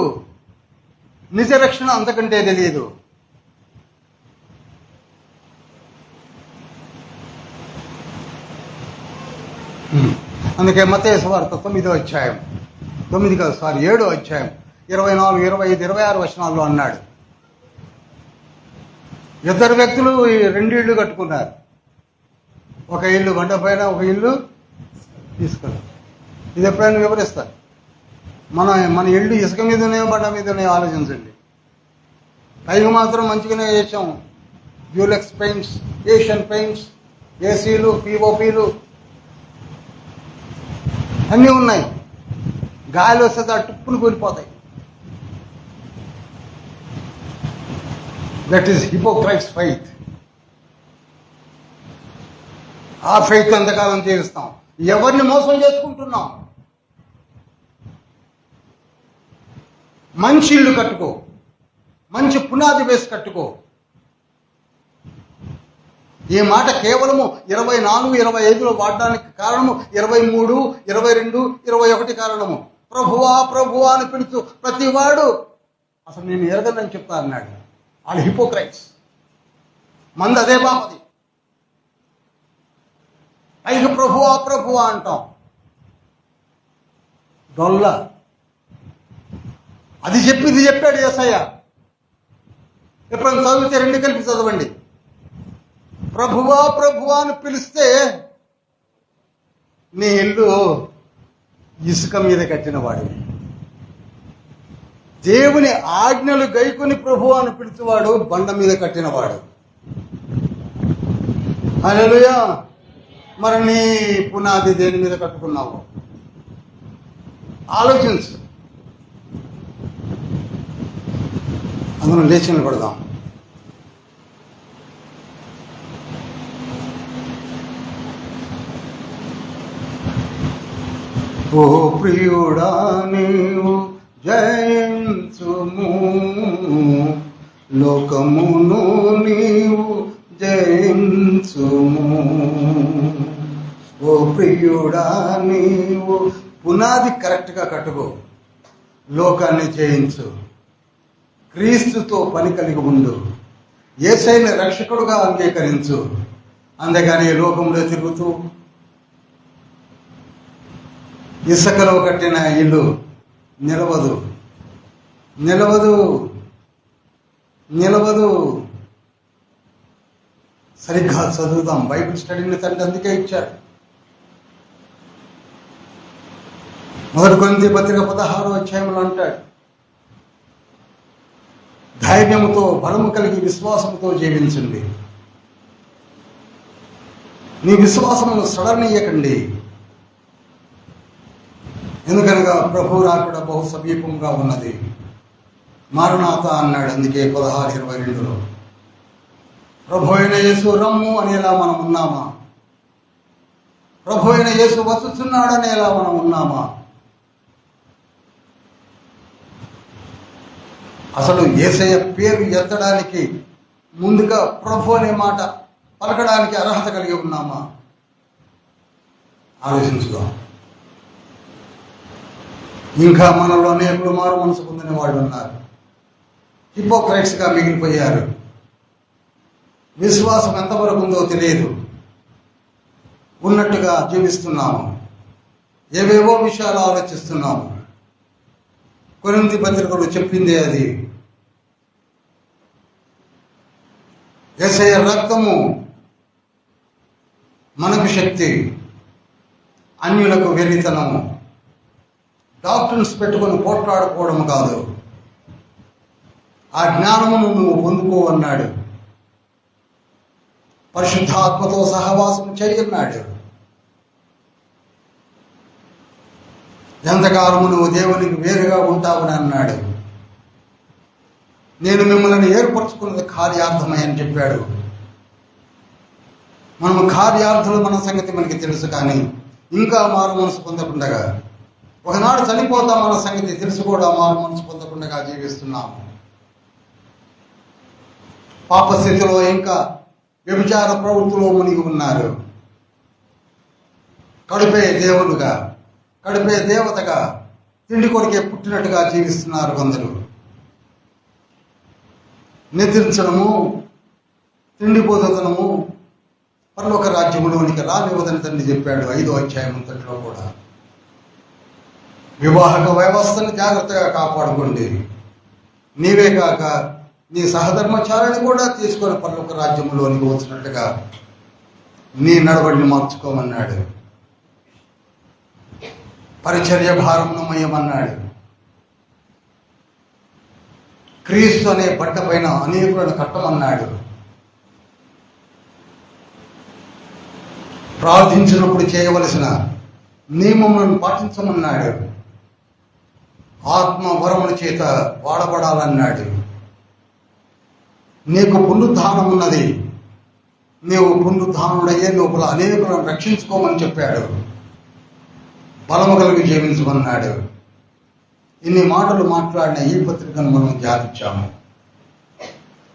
నిజ రక్షణ అంతకంటే తెలియదు. అందుకే మత్తయి సువార్త 9వ అధ్యాయం 7వ అధ్యాయం 24, 25, 26 వచనాల్లో అన్నాడు, 2 వ్యక్తులు 2 ఇళ్ళు కట్టుకున్నారు. ఒక ఇల్లు బండ పైన, ఒక ఇల్లు తీసుకున్నారు. ఇది ఎప్పుడైనా వివరిస్తారు. మన ఇల్లు ఇసుక మీదనే బండ మీదనే ఆలోచించండి. పైకి మాత్రం మంచిగానే వేసాం. డ్యూలెక్స్ పెయింట్స్, ఏషియన్ పెయింట్స్, ఏసీలు, పిఓపీలు అన్నీ ఉన్నాయి. గాలి వస్తే ఆ టుప్పును కూలిపోతాయి. That is hypocrites faith. ఆ ఫెయిత్ ఎంతకాలం జీవిస్తాం? ఎవరిని మోసం చేసుకుంటున్నాం? మంచి ఇల్లు కట్టుకో, మంచి పునాది వేసి కట్టుకో. ఈ మాట కేవలము 24, 25లో వాడడానికి కారణము 23, 22, 21 కారణము. ప్రభువా ప్రభువా అని పిలుచు ప్రతివాడు అసలు నేను ఎరగదని చెప్తా అన్నాడు. వాళ్ళు హిపోక్రైట్స్. మంది అదే బాపది. పైకి ప్రభువా ప్రభువా అంటాం. డొల్ల. అది చెప్పి ఇది చెప్పాడు యేసయ్య. ఎప్పుడైనా చదివితే రెండు కలిపి చదవండి. ప్రభువా ప్రభువా అని పిలిస్తే నీ ఇల్లు ఇసుక మీద కట్టిన వాడివి. దేవుని ఆజ్ఞలు గైకొని ప్రభువా అని పిలిచేవాడు బండ మీద కట్టినవాడు. హల్లెలూయా. మరి నీ పునాది దేని మీద కట్టుకున్నావు? ఆలోచించు. అందులో లేచి నిలబడదాం. ఓ ప్రియుడా నీవు జయించుము, లోకమును నీవు జయించుము. ఓ ప్రియుడా నీవు పునాది కరెక్ట్గా కట్టుకో, లోకాన్ని జయించు, క్రీస్తుతో పని కలిగి ఉండు, యేసయ్యను రక్షకుడుగా అంగీకరించు. అంతేగాని లోకంలో తిరుగుతూ ఇసుకలో కట్టిన ఇల్లు నిలవదు, నిలవదు, నిలవదు. సరిగ్గా చదువుదాం. బైబిల్ స్టడీని తండ్రి అందుకే ఇచ్చాడు. 1 కొరింథీ పత్రిక 16వ అధ్యాయంలో అంటాడు, ధైర్యముతో బలము కలిగి విశ్వాసముతో జీవించండి. నీ విశ్వాసమును సడలనీయకండి. ఎందుకనగా ప్రభు రాకడ బహు సమీపంగా ఉన్నది. మారునాథ అన్నాడు. అందుకే 16:22లో ప్రభు అయిన యేసు రమ్ము అనేలా మనం ఉన్నామా? ప్రభు అయిన యేసు వస్తున్నాడు అనేలా మనం ఉన్నామా? అసలు యేసయ్య పేరు ఎత్తడానికి ముందుగా ప్రభు అనే మాట పలకడానికి అర్హత కలిగి ఉన్నామా? ఆలోచించుదాం. ఇంకా మనలో అనేకులు మారు మనసు పొందిన వాళ్ళు ఉన్నారు. హిపోక్రైట్స్గా మిగిలిపోయారు. విశ్వాసం ఎంతవరకు ఉందో తెలియదు. ఉన్నట్టుగా జీవిస్తున్నాము, ఏవేవో విషయాలు ఆలోచిస్తున్నాము. కొరింథీ పత్రికలో చెప్పిందే అది. యేసయ్య రక్తము మనకు శక్తి, అన్యులకు వెర్రితనము. డాక్టర్స్ పెట్టుకొని పోట్లాడుకోవడం కాదు. ఆ జ్ఞానమును నువ్వు పొందుకో అన్నాడు. పరిశుద్ధాత్మతో సహవాసం చేయన్నాడు. ఎంతకాలము నువ్వు దేవునికి వేరుగా ఉంటావని అన్నాడు. నేను మిమ్మల్ని ఏర్పరచుకున్నది కార్యార్థమై అని చెప్పాడు. మనము కార్యార్థులు మన సంగతి మనకి తెలుసు, కానీ ఇంకా మారు మనసు పొందకుండగా, ఒకనాడు చనిపోతాం మన సంగతి తెలుసు కూడా మారు మనసు పొందకుండగా జీవిస్తున్నాము. పాప స్థితిలో ఇంకా వ్యభిచార ప్రవృత్తిలో మునిగి ఉన్నారు. కడుపే దేవుడుగా, కడుపే దేవతగా, తిండి కొరికే పుట్టినట్టుగా జీవిస్తున్నారు కొందరు. నిద్రించడము, తిండి పొందడము పరలోక రాజ్యములోనికి రానివ్వదని తండ్రి చెప్పాడు 5వ అధ్యాయం అంతట్లో కూడా. వివాహక వ్యవస్థను జాగ్రత్తగా కాపాడుకోండి. నీవే కాక నీ సహధర్మచారిని కూడా తీసుకొని పరలోక రాజ్యములోనికి వచ్చినట్టుగా నీ నడవడిని మార్చుకోమన్నాడు. పరిచర్య భారమును మయ్యమన్నాడు. క్రీస్తు అనే బట్ట పైన అనేకులను కట్టమన్నాడు. ప్రార్థించినప్పుడు చేయవలసిన నియమములను పాటించమన్నాడు. ఆత్మ వరముల చేత వాడబడాలన్నాడు. నీకు పునరుద్ధానం ఉన్నది, నీవు పునరుద్ధానుడయ్యే లోపల అనేకులను రక్షించుకోమని చెప్పాడు. బలము కలిగి జీవించమన్నాడు. ఇన్ని మాటలు మాట్లాడిన ఈ పత్రికను మనం ధ్యానించాము.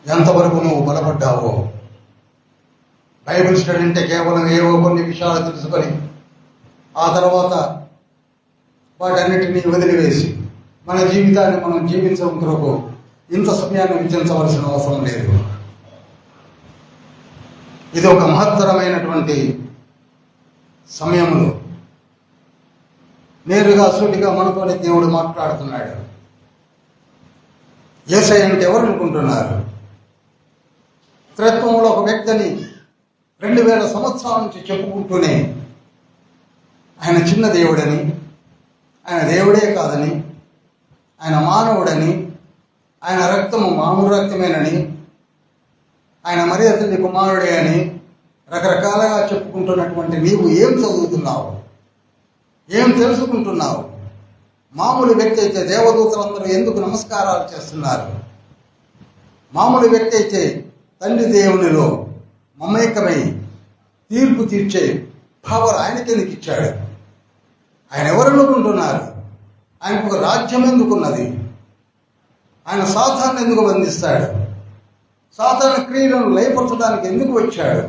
ఎంతవరకు నువ్వు బలపడ్డావో. బైబిల్ స్టడీ అంటే కేవలం ఏవో కొన్ని విషయాలు తెలుసుకొని ఆ తర్వాత వాటన్నిటినీ వదిలివేసి మన జీవితాన్ని మనం జీవించడం కొరకు ఇంత సమయాన్ని వెచ్చించవలసిన అవసరం లేదు. ఇది ఒక మహత్తరమైనటువంటి సమయంలో నేరుగా సూటిగా మనతోనే దేవుడు మాట్లాడుతున్నాడు. యేసయ్య అంటే ఎవరు అనుకుంటున్నారు? త్రిత్వంలో ఒక వ్యక్తిని 2000 సంవత్సరాల నుంచి చెప్పుకుంటూనే ఆయన చిన్న దేవుడని, ఆయన దేవుడే కాదని, ఆయన మానవుడని, ఆయన రక్తము మామూలు రక్తమేనని, ఆయన మరియ తల్లి కుమారుడే అని రకరకాలుగా చెప్పుకుంటున్నటువంటి నీవు ఏం చదువుతున్నావు? ఏం తెలుసుకుంటున్నావు? మామూలు వ్యక్తి అయితే దేవదూతలందరూ ఎందుకు నమస్కారాలు చేస్తున్నారు? మామూలు వ్యక్తి అయితే తండ్రి దేవునిలో మమేకమై తీర్పు తీర్చే పవర్ ఆయనకి ఎందుకు ఇచ్చాడు? ఆయన ఎవరు అనుకుంటున్నారు? ఆయనకు ఒక రాజ్యం ఎందుకున్నది? ఆయన సాతాను ఎందుకు బంధిస్తాడు? సాతాను క్రియలను లయపరచడానికి ఎందుకు వచ్చాడు?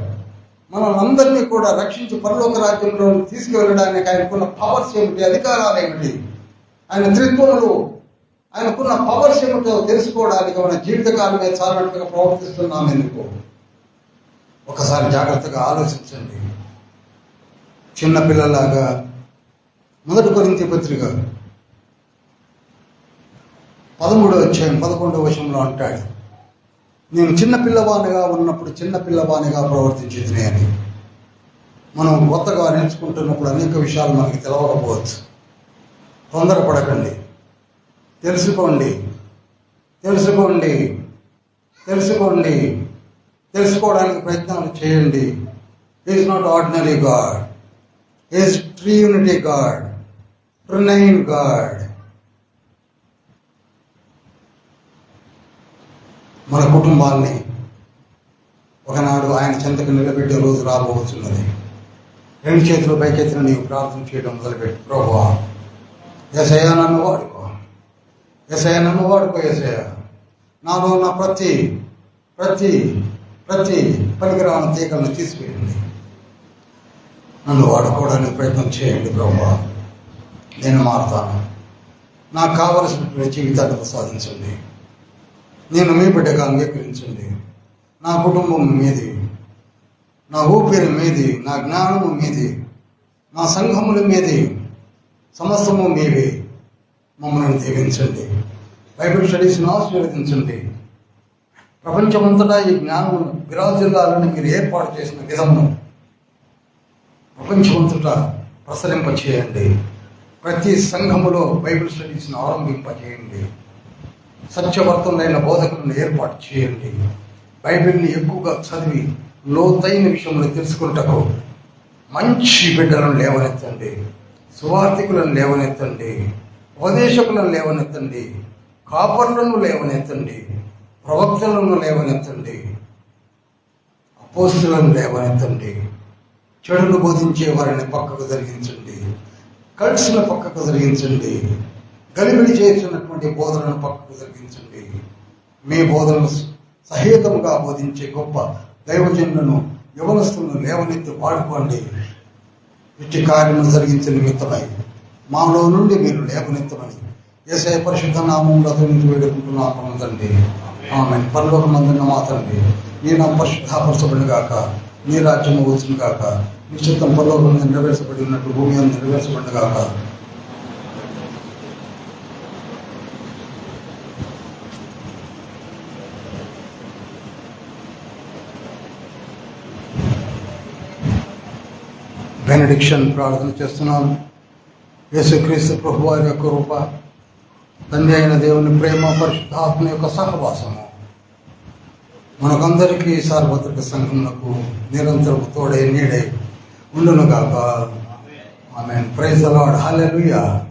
మనల్ని అందరినీ కూడా రక్షించి పరలోక రాజ్యంలో తీసుకువెళ్ళడానికి ఆయనకున్న పవర్స్ ఏమిటి, అధికారాలు ఏమిటి, ఆయన త్రిత్వంలో ఆయనకున్న పవర్స్ ఏమిటో తెలుసుకోవడానికి మన జీవితకాలమే చాలన్నట్టుగా ప్రవర్తిస్తున్నాం ఎందుకు? ఒకసారి జాగ్రత్తగా ఆలోచించండి. చిన్నపిల్లలాగా 1 కొరింథీ పత్రిక 13వ అధ్యాయం 11వ వచనంలో అంటాడు, నేను చిన్నపిల్లవానిగా ఉన్నప్పుడు చిన్నపిల్లవానిగా ప్రవర్తించేది అని. మనం కొత్తగా నేర్చుకుంటున్నప్పుడు అనేక విషయాలు మనకి తెలవకపోవచ్చు. తొందరపడకండి, తెలుసుకోండి, తెలుసుకోండి, తెలుసుకోండి, తెలుసుకోవడానికి ప్రయత్నాలు చేయండి. Is not ordinary God, is triunity God, triune God. మన కుటుంబాన్ని ఒకనాడు ఆయన చెంతకు నిలబెట్టే రోజు రాబోతున్నది. 2 చేతులు పైకెత్తిన నీవు ప్రార్థన చేయడం మొదలుపెట్టి, ప్రభువా యేసయ్య నన్ను వాడుకో, యేసయ్య నన్ను వాడుకో, యేసయ్య నాలో ఉన్న ప్రతి ప్రతి ప్రతి పనికిరాని తీగలను తీసివేయండి, నన్ను వాడుకోవడానికి ప్రయత్నం చేయండి ప్రభువా. నేను మారుతాను, నాకు కావలసినటువంటి జీవితాన్ని ప్రసాదించండి, నేను మీ బిడ్డగా అంగీకరించండి. నా కుటుంబం మీది, నా ఊపిరి మీది, నా జ్ఞానము మీది, నా సంఘముల మీది, సమస్తము మీవి. మమ్మల్ని దీవించండి, బైబిల్ స్టడీస్ను ఆశీర్వదించండి. ప్రపంచమంతటా ఈ జ్ఞానము విరాజిల్లాలని మీరు ఏర్పాటు చేసిన విధమును ప్రపంచమంతటా ప్రసరింపచేయండి. ప్రతి సంఘములో బైబిల్ స్టడీస్ను ఆరంభింపచేయండి. సత్యవర్తములైన బోధకులను ఏర్పాటు చేయండి. బైబిల్ని ఎక్కువగా చదివి లోతైన విషయములు తెలుసుకుంటకు మంచి బిడ్డలను లేవనెత్తండి, సువార్థికులను లేవనెత్తండి, ఉపదేశకులను లేవనెత్తండి, కాపర్లను లేవనెత్తండి, ప్రవక్తలను లేవనెత్తండి, అపోస్తులను లేవనెత్తండి. చెడును బోధించే వారిని పక్కకు జరిగించండి, కల్స్ను పక్కకు జరిగించండి, గలిబిలి చేస్తున్నటువంటి బోధనను పక్కకు జరిగించండి. మీ బోధనను సహేతముగా బోధించే గొప్ప దైవజనులను, యవనస్తులను లేవనెత్తి వాడుకోండి. ఇట్టి కార్యము జరిగించిన నిమిత్తమై మాలో నుండి మీరు లేవనెత్తమని యేసయ్య పరిశుద్ధ నామములో అతనికి వేడుకుంటున్నాము తండ్రి. ఆమేన్. పరలోకమందున్న మా తండ్రి, నీ నామము పరిశుద్ధపరచబడును గాక, నీ రాజ్యము వచ్చును గాక, నీ చిత్తం పరలోకమందు నెరవేర్చబడి ఉన్నట్టు భూమి అందు నెరవేర్చబడును గాక. బెనడిక్షన్ ప్రార్థన చేస్తున్నాను. యేసుక్రీస్తు ప్రభువారి యొక్క కృప, తండ్రి అయిన దేవుని ప్రేమ, పరిశుద్ధాత్మ యొక్క సహవాసము మనకందరికీ సార్వత్రిక సంఘమునకు నిరంతరము తోడై నీడై ఉండును గాక. ఆమేన్. Praise the Lord. హల్లెలూయా.